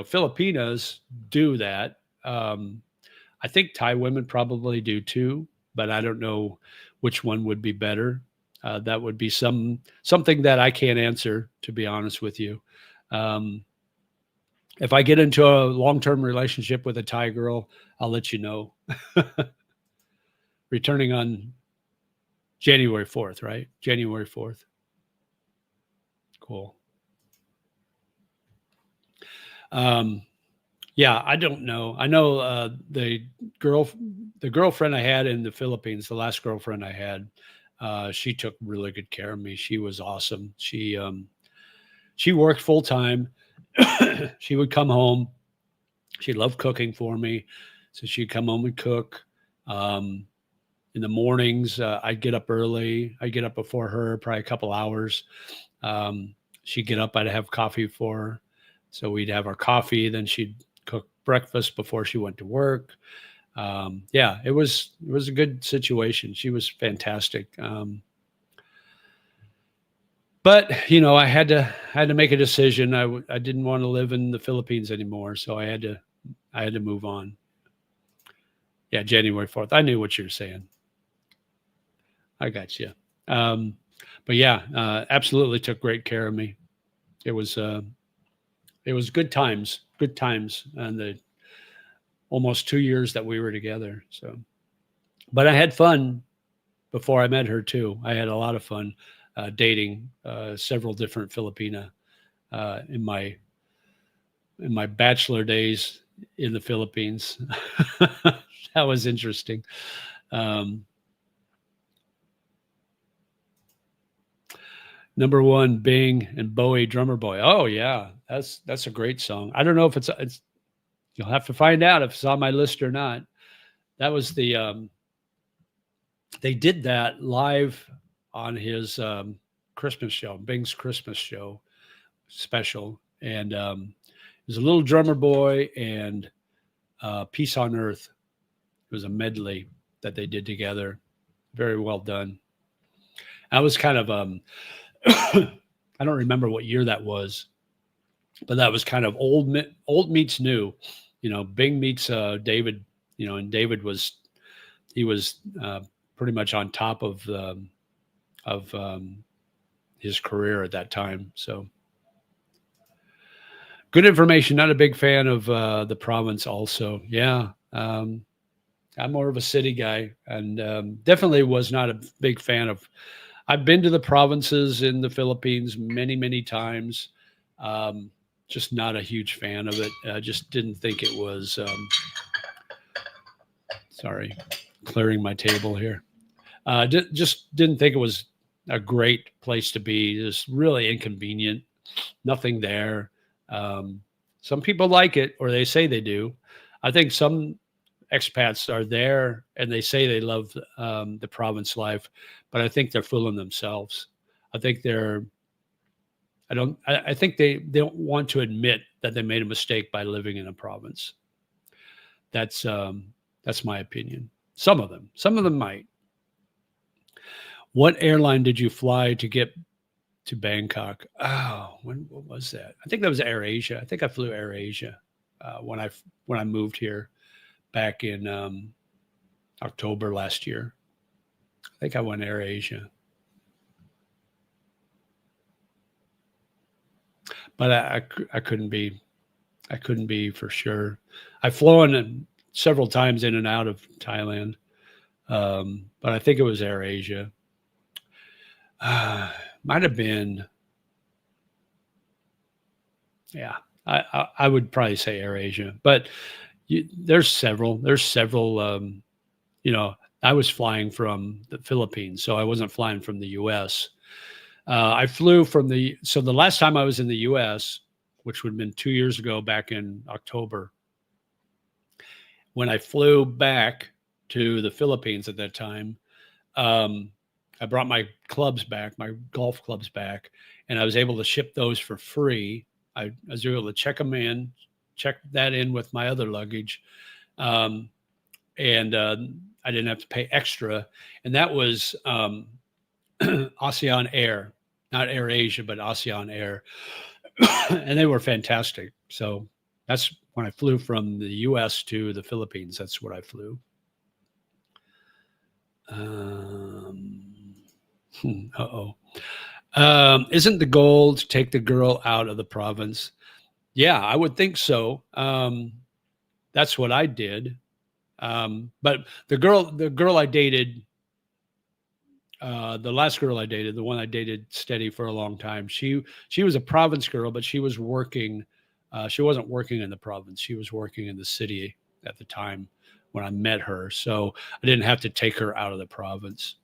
Filipinas do that. I think Thai women probably do too, but I don't know which one would be better. That would be something that I can't answer, to be honest with you. Um, if I get into a long-term relationship with a Thai girl, I'll let you know. Returning on January 4th, right? January 4th. Cool. Yeah, I don't know. I know the girlfriend I had in the Philippines, the last girlfriend I had, she took really good care of me. She was awesome. She worked full time. She would come home. She loved cooking for me, so she'd come home and cook. Um, in the mornings, I'd get up early. I'd get up before her, probably a couple hours. She'd get up. I'd have coffee for her. So we'd have our coffee. Then she'd cook breakfast before she went to work. Yeah, it was a good situation. She was fantastic. But I had to make a decision. I didn't want to live in the Philippines anymore, so I had to move on. Yeah, January 4th. I knew what you were saying. I got you. Um, but yeah, absolutely took great care of me. It was uh, it was good times, and the almost 2 years that we were together. So, but I had fun before I met her too. I had a lot of fun dating several different Filipina in my bachelor days in the Philippines. That was interesting. Um, Number one, Bing and Bowie, Drummer Boy. Oh yeah, that's a great song. I don't know if it's. You'll have to find out if it's on my list or not. That was they did that live on his Christmas show, Bing's Christmas show special, and it was a little drummer boy and Peace on Earth. It was a medley that they did together. Very well done. I was kind of I don't remember what year that was, but that was kind of old meets new. Bing meets David. And David was pretty much on top of his career at that time. So good information. Not a big fan of the province. Also, yeah. I'm more of a city guy, and definitely was not a big fan of. I've been to the provinces in the Philippines many, many times. Just not a huge fan of it. I just didn't think it was. Sorry, clearing my table here. Just didn't think it was a great place to be. Just really inconvenient. Nothing there. Um, some people like it, or they say they do. I think some expats are there and they say they love the province life, but I think they're fooling themselves. I think they're. I don't. I think they don't want to admit that they made a mistake by living in a province. That's that's my opinion. Some of them might. What airline did you fly to get to Bangkok? Oh, what was that? I think that was AirAsia. I think I flew AirAsia when I moved here back in October last year. I think I went AirAsia. But I couldn't be for sure. I've flown several times in and out of Thailand, but I think it was AirAsia. Might have been, yeah. I would probably say AirAsia, but there's several. I was flying from the Philippines, so I wasn't flying from the U.S. I flew so the last time I was in the U.S., which would have been 2 years ago, back in October, when I flew back to the Philippines at that time, I brought my clubs back, my golf clubs back, and I was able to ship those for free. I was able to check that in with my other luggage. And I didn't have to pay extra. And that was ASEAN Air, not AirAsia, but ASEAN Air. And they were fantastic. So that's when I flew from the US to the Philippines. That's what I flew. Isn't the goal to take the girl out of the province? Yeah, I would think so. That's what I did. But the girl I dated, the last girl I dated, the one I dated steady for a long time, she was a province girl, but she was working. She wasn't working in the province. She was working in the city at the time when I met her. So I didn't have to take her out of the province.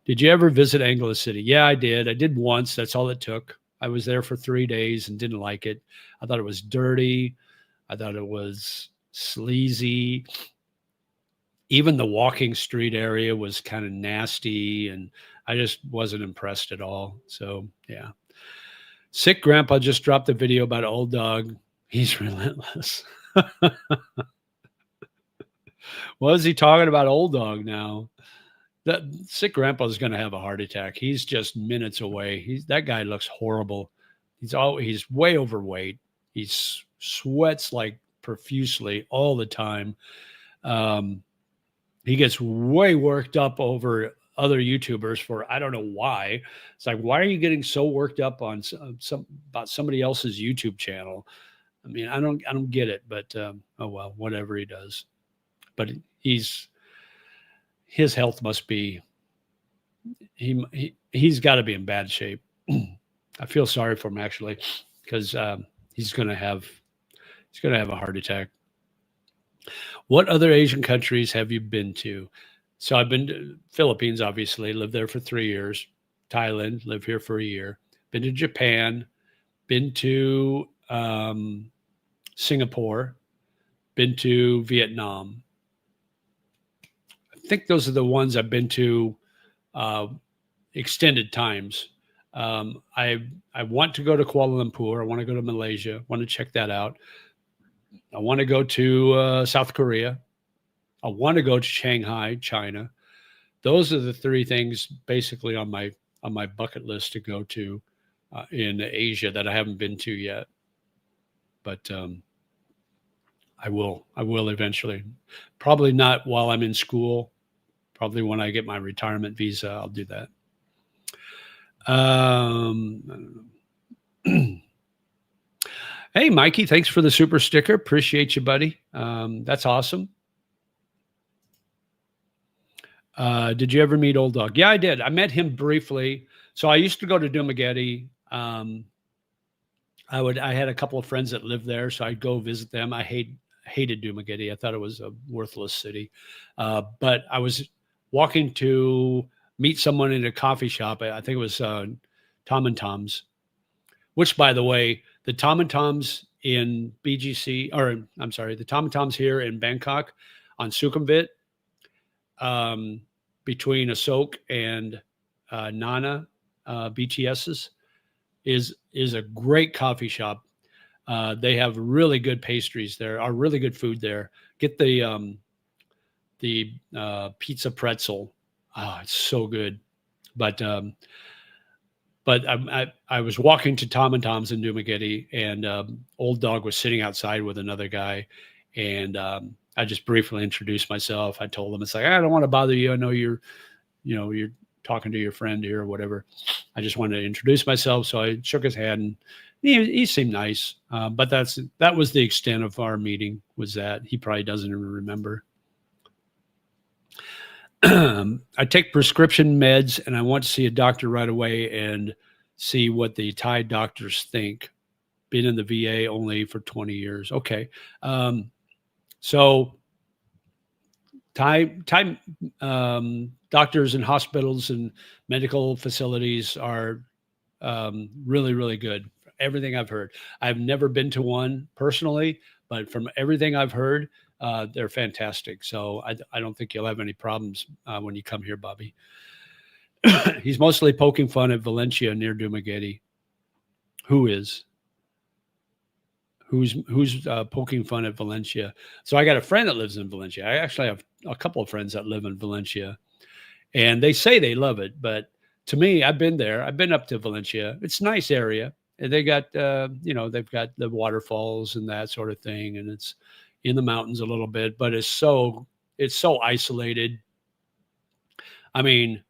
Did you ever visit Angeles City? Yeah, I did. I did once. That's all it took. I was there for 3 days and didn't like it. I thought it was dirty. I thought it was sleazy. Even the walking street area was kind of nasty, and I just wasn't impressed at all. So, yeah. Sick Grandpa just dropped a video about Old Dog. He's relentless. What is he talking about Old Dog now? That Sick Grandpa is going to have a heart attack. He's just minutes away. That guy looks horrible. He's way overweight. He sweats like profusely all the time. He gets way worked up over other YouTubers for, I don't know why. It's like, why are you getting so worked up on about somebody else's YouTube channel? I mean, I don't get it, but oh well, whatever he does. But his health must be, he's got to be in bad shape. I feel sorry for him, actually, because he's going to have a heart attack. What other Asian countries have you been to? So I've been to Philippines, obviously, lived there for 3 years. Thailand, lived here for a year. Been to Japan, been to Singapore, been to Vietnam. I think those are the ones I've been to extended times. I want to go to Kuala Lumpur. I want to go to Malaysia. I want to check that out. I want to go to South Korea. I want to go to Shanghai, China. Those are the 3 things basically on my bucket list to go to in Asia that I haven't been to yet. But I will eventually. Probably not while I'm in school. Probably when I get my retirement visa, I'll do that. Hey, Mikey, thanks for the super sticker. Appreciate you, buddy. That's awesome. Did you ever meet Old Dog? Yeah, I did. I met him briefly. So I used to go to Dumaguete. I had a couple of friends that lived there, so I'd go visit them. I hated Dumaguete. I thought it was a worthless city. But I was walking to meet someone in a coffee shop. I think it was Tom and Tom's, which, by the way, the Tom and Tom's in BGC, or I'm sorry, the Tom and Tom's here in Bangkok on Sukhumvit, between Asok and Nana BTS's, is a great coffee shop. They have really good pastries there, are really good food there. Get the pizza pretzel. Oh, it's so good. But I was walking to Tom and Tom's in Dumaguete, and Old Dog was sitting outside with another guy, and I just briefly introduced myself. I told them, it's like, I don't want to bother you. I know you're talking to your friend here or whatever. I just wanted to introduce myself. So I shook his hand, and he seemed nice. But that was the extent of our meeting, was that. He probably doesn't even remember. I take prescription meds, and I want to see a doctor right away and see what the Thai doctors think. Been in the VA only for 20 years. Okay. So Thai doctors and hospitals and medical facilities are really, really good. Everything I've heard. I've never been to one personally, but from everything I've heard, they're fantastic. So I don't think you'll have any problems when you come here, Bobby. He's mostly poking fun at Valencia near Dumaguete. Who's poking fun at Valencia? So I got a friend that lives in Valencia. I actually have a couple of friends that live in Valencia, and they say they love it. But to me, I've been there. I've been up to Valencia. It's a nice area. And they got, they've got the waterfalls and that sort of thing. And it's in the mountains a little bit, but it's so isolated. I mean,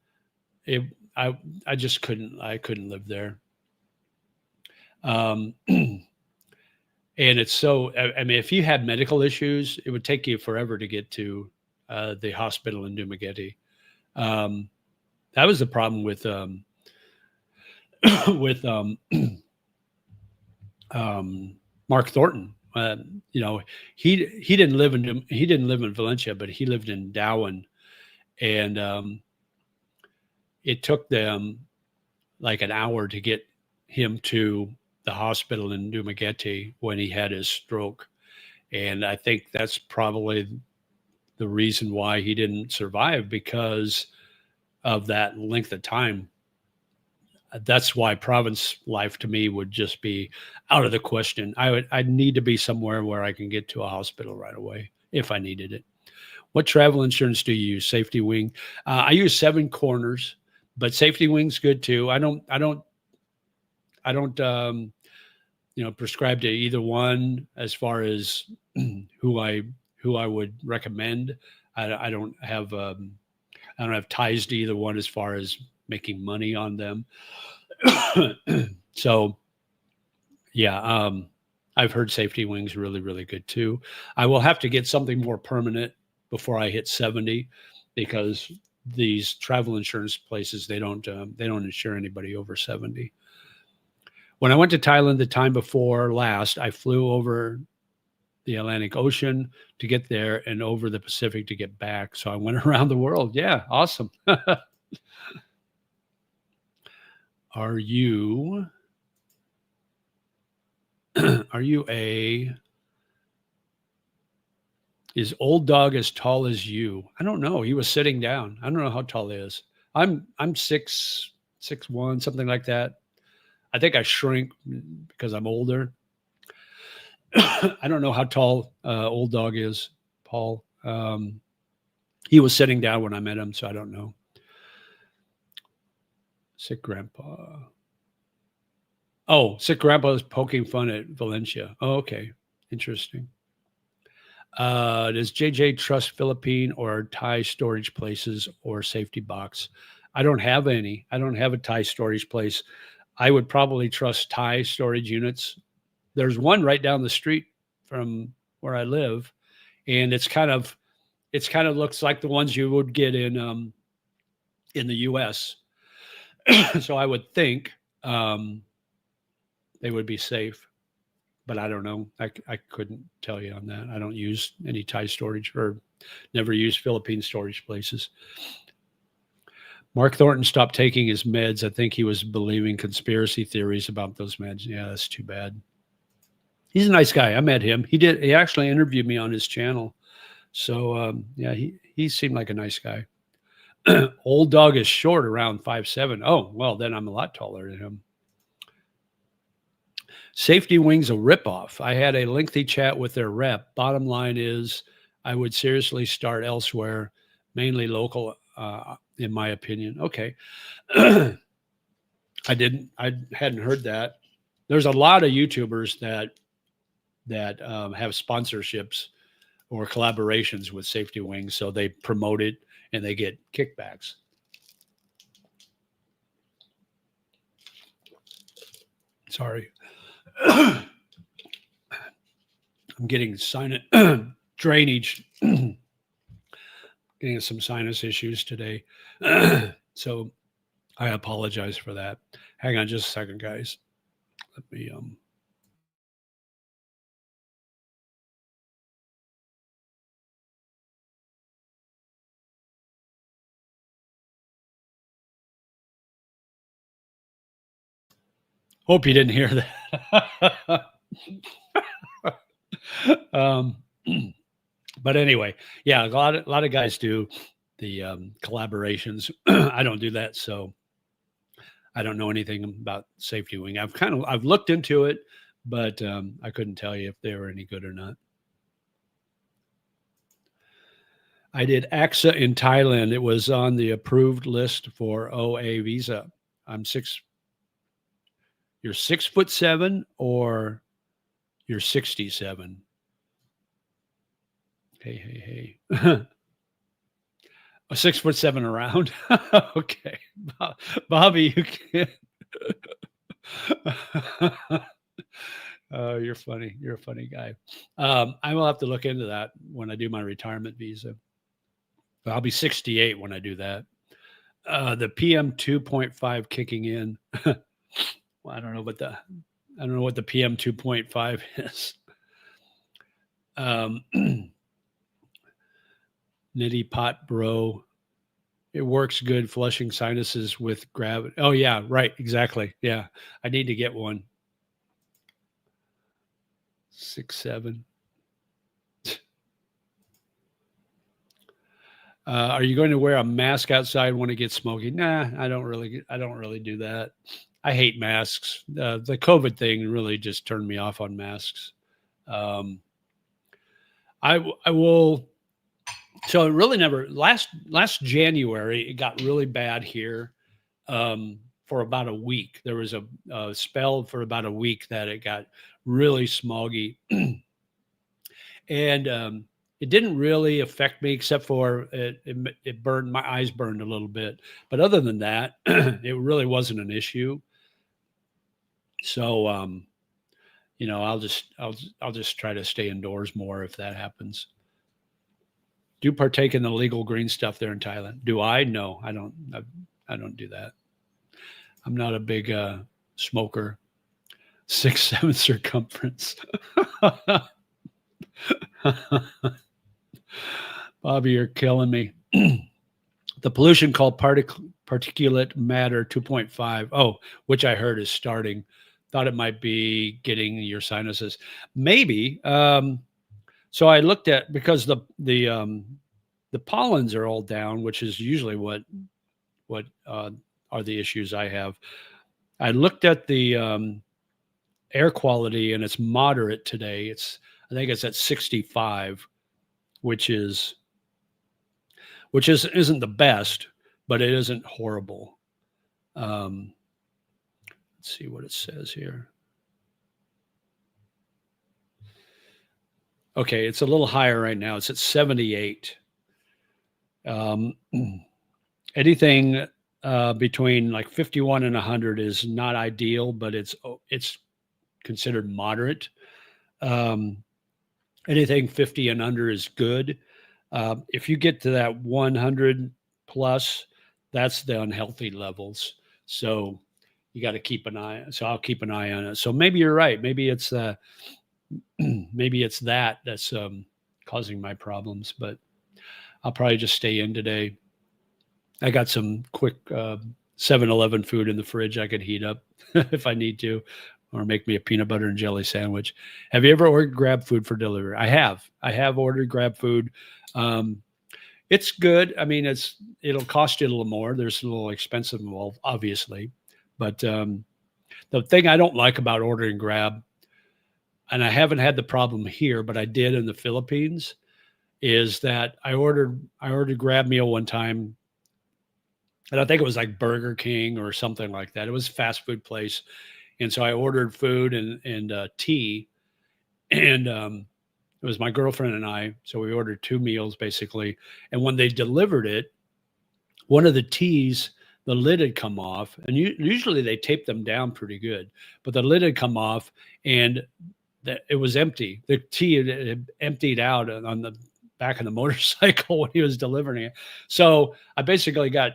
I just couldn't live there. And it's so, I mean, if you had medical issues, it would take you forever to get to the hospital in Dumaguete. That was the problem with Mark Thornton. He didn't live in Valencia, but he lived in Darwin, and it took them like an hour to get him to the hospital in Dumaguete when he had his stroke. And I think that's probably the reason why he didn't survive, because of that length of time. That's why province life to me would just be out of the question. I'd need to be somewhere where I can get to a hospital right away if I needed it. What travel insurance do you use? Safety Wing. I use Seven Corners, but Safety Wing's good too. I don't prescribe to either one as far as who I would recommend. I don't have ties to either one as far as making money on them. So yeah, I've heard Safety Wing's really, really good too. I will have to get something more permanent before I hit 70, because these travel insurance places, they don't insure anybody over 70. When I went to Thailand the time before last, I flew over the Atlantic Ocean to get there and over the Pacific to get back. So I went around the world. Yeah, awesome. Is Old Dog as tall as you? I don't know. He was sitting down. I don't know how tall he is. I'm 6'1", something like that. I think I shrink because I'm older. I don't know how tall Old Dog is, Paul. He was sitting down when I met him, so I don't know. Sick Grandpa. Oh, Sick Grandpa is poking fun at Valencia. Oh, okay. Interesting. Does JJ trust Philippine or Thai storage places or safety box? I don't have any. I don't have a Thai storage place. I would probably trust Thai storage units. There's one right down the street from where I live, and it's kind of looks like the ones you would get in the U.S. So I would think they would be safe, but I don't know. I couldn't tell you on that. I don't use any Thai storage, or never use Philippine storage places. Mark Thornton stopped taking his meds. I think he was believing conspiracy theories about those meds. Yeah, that's too bad. He's a nice guy. I met him. He actually interviewed me on his channel. So yeah, he seemed like a nice guy. Old Dog is short, around 5'7". Oh, well, then I'm a lot taller than him. Safety Wing's a ripoff. I had a lengthy chat with their rep. Bottom line is, I would seriously start elsewhere, mainly local, in my opinion. Okay. I hadn't heard that. There's a lot of YouTubers that have sponsorships or collaborations with Safety Wing, so they promote it and they get kickbacks. Sorry. I'm getting drainage, getting some sinus issues today. So I apologize for that. Hang on just a second, guys. Let me hope you didn't hear that. But anyway, yeah, a lot of guys do the collaborations. I don't do that, so I don't know anything about Safety Wing. I've looked into it, but I couldn't tell you if they were any good or not. I did AXA in Thailand. It was on the approved list for OA visa. You're 6'7" or you're 67. Hey. A 6'7" around. Okay. Bobby, you can. Oh, you're funny. You're a funny guy. I will have to look into that when I do my retirement visa. I'll be 68 when I do that. The PM 2.5 kicking in. Well, I don't know what the PM 2.5 is. Nitty pot bro. It works good flushing sinuses with gravity. Oh yeah, right, exactly. Yeah, I need to get one. 6'7". Are you going to wear a mask outside when it gets smoky? Nah, I don't really do that. I hate masks. The COVID thing really just turned me off on masks. I will. So it really never last January. It got really bad here for about a week. There was a spell for about a week that it got really smoggy, and it didn't really affect me except for it burned my eyes burned a little bit. But other than that, it really wasn't an issue. So I'll just try to stay indoors more if that happens. Do partake in the legal green stuff there in Thailand? Do I? No, I don't. I don't do that. I'm not a big smoker. 6'7" circumference. Bobby, you're killing me. The pollution called particulate matter 2.5. Oh, which I heard is starting. Thought it might be getting your sinuses. Maybe. So I looked at, because the pollens are all down, which is usually what are the issues I have. I looked at the air quality and it's moderate today. I think it's at 65, which isn't the best, but it isn't horrible. Let's see what it says here. Okay, it's a little higher right now. It's at 78. Anything between like 51 and 100 is not ideal, but it's considered moderate. Anything 50 and under is good. If you get to that 100 plus, that's the unhealthy levels. So you got to keep an eye. So I'll keep an eye on it. So maybe you're right. Maybe it's that's causing my problems, but I'll probably just stay in today. I got some quick 7-Eleven food in the fridge I could heat up if I need to, or make me a peanut butter and jelly sandwich. Have you ever ordered Grab Food for delivery? I have ordered Grab Food. It's good. I mean, it'll cost you a little more. There's a little expensive involved, obviously. But the thing I don't like about ordering Grab, and I haven't had the problem here, but I did in the Philippines, is that I ordered Grab Meal one time, and I think it was like Burger King or something like that. It was a fast food place. And so I ordered food and tea, and It was my girlfriend and I. So we ordered 2 meals basically. And when they delivered it, one of the teas, the lid had come off, and usually they tape them down pretty good, but the lid had come off and it was empty. The tea had emptied out on the back of the motorcycle when he was delivering it. So I basically got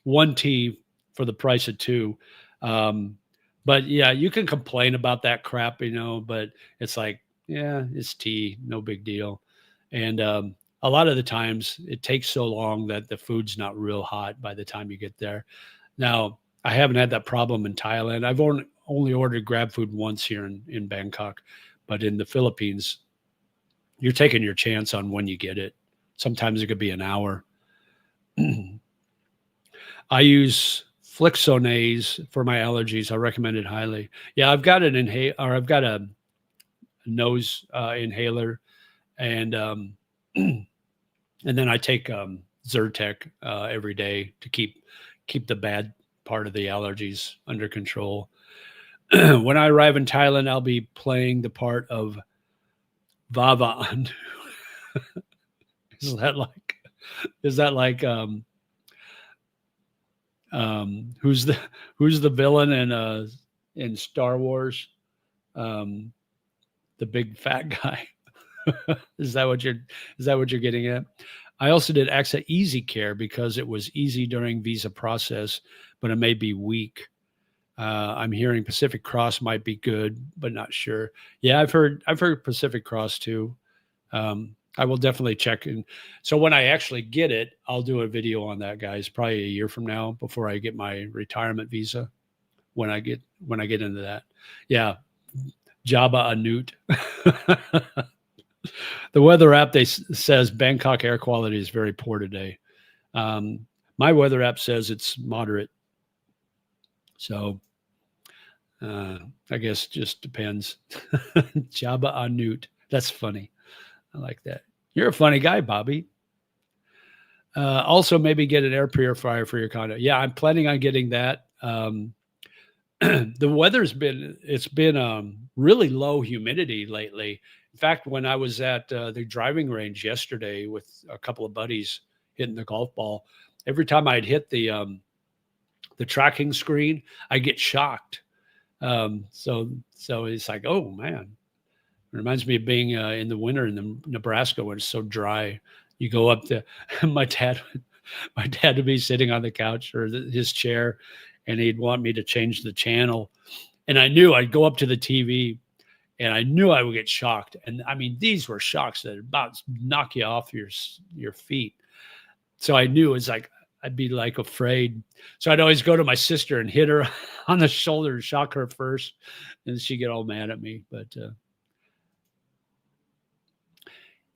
1 tea for the price of 2. But yeah, you can complain about that crap, but it's like, yeah, it's tea, no big deal. And a lot of the times it takes so long that the food's not real hot by the time you get there. Now, I haven't had that problem in Thailand. I've only ordered Grab food once here in Bangkok, but in the Philippines, you're taking your chance on when you get it. Sometimes it could be an hour. I use Flixonase for my allergies. I recommend it highly. Yeah, I've got I've got a nose inhaler, and and then I take Zyrtec every day to keep the bad part of the allergies under control. When I arrive in Thailand, I'll be playing the part of Vava Andu. Is that like who's the villain in Star Wars? The big fat guy. Is that what you're getting at? I also did AXA Easy Care because it was easy during visa process, but it may be weak. I'm hearing Pacific Cross might be good, but not sure. Yeah, I've heard Pacific Cross too. I will definitely check. And so when I actually get it, I'll do a video on that, guys, probably a year from now before I get my retirement visa. When I get into that. Yeah. Jabba Anut. The weather app says Bangkok air quality is very poor today. My weather app says it's moderate. So I guess just depends. Jabba Anut. That's funny. I like that. You're a funny guy, Bobby. Also, maybe get an air purifier for your condo. Yeah, I'm planning on getting that. The weather's been really low humidity lately. In fact, when I was at the driving range yesterday with a couple of buddies hitting the golf ball, every time I'd hit the tracking screen, I get shocked. So it's like, oh man, it reminds me of being in the winter in Nebraska when it's so dry. You go up to my dad would be sitting on the couch or his chair, and he'd want me to change the channel. And I knew I'd go up to the TV and I knew I would get shocked. And I mean, these were shocks that about knock you off your feet. So I knew it's like, I'd be like afraid. So I'd always go to my sister and hit her on the shoulder and shock her first. And she'd get all mad at me. But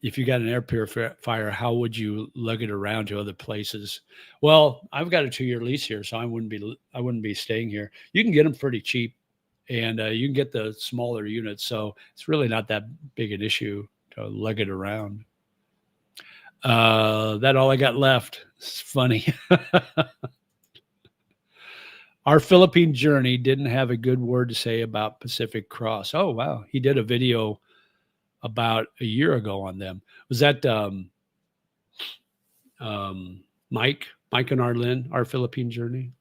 if you got an air purifier, how would you lug it around to other places? Well, I've got a 2-year lease here, so I wouldn't be staying here. You can get them pretty cheap, and you can get the smaller units, so it's really not that big an issue to lug it around. That's all I got left. It's funny. Our Philippine journey didn't have a good word to say about Pacific Cross. Oh, wow. He did a video about a year ago on them. Was that Mike and Arlen, Our Philippine Journey?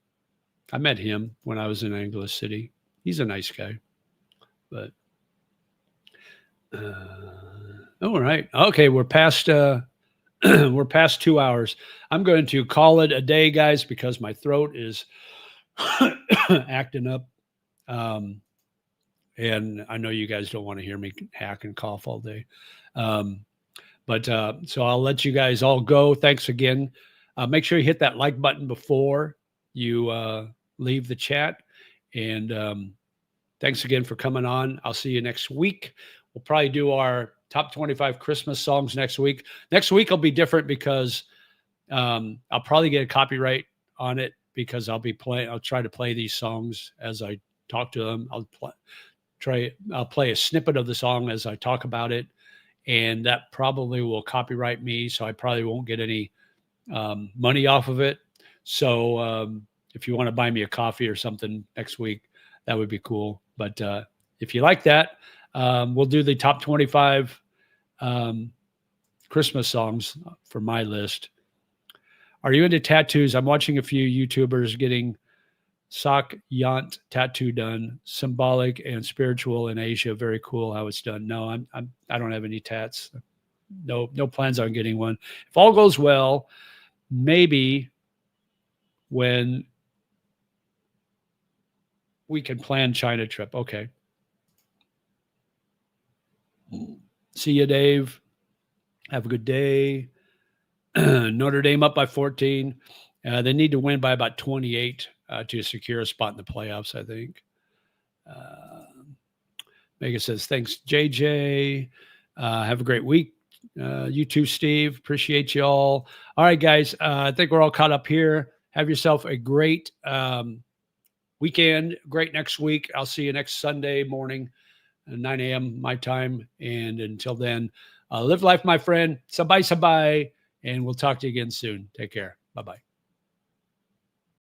I met him when I was in Angeles City. He's a nice guy. But all right. Okay, we're past 2 hours. I'm going to call it a day, guys, because my throat is acting up. And I know you guys don't want to hear me hack and cough all day. But so I'll let you guys all go. Thanks again. Make sure you hit that like button before you leave the chat. And thanks again for coming on. I'll see you next week. We'll probably do our top 25 Christmas songs next week. Next week will be different because I'll probably get a copyright on it because I'll try to play these songs as I talk to them. I'll play a snippet of the song as I talk about it, and that probably will copyright me, so I probably won't get any money off of it. So if you want to buy me a coffee or something next week, that would be cool. But if you like that, we'll do the top 25 Christmas songs for my list. Are you into tattoos? I'm watching a few YouTubers getting Sak Yant tattoo done, symbolic and spiritual in Asia. Very cool how it's done. No, I don't have any tats. No plans on getting one. If all goes well, maybe when we can plan China trip. Okay. See you, Dave. Have a good day. Notre Dame up by 14. They need to win by about 28 to secure a spot in the playoffs, I think. Megan says, thanks, JJ. Have a great week. You too, Steve. Appreciate you all. All right, guys. I think we're all caught up here. Have yourself a great weekend. Great next week. I'll see you next Sunday morning, 9 a.m. my time. And until then, live life, my friend. Sabay, sabay. And we'll talk to you again soon. Take care. Bye-bye.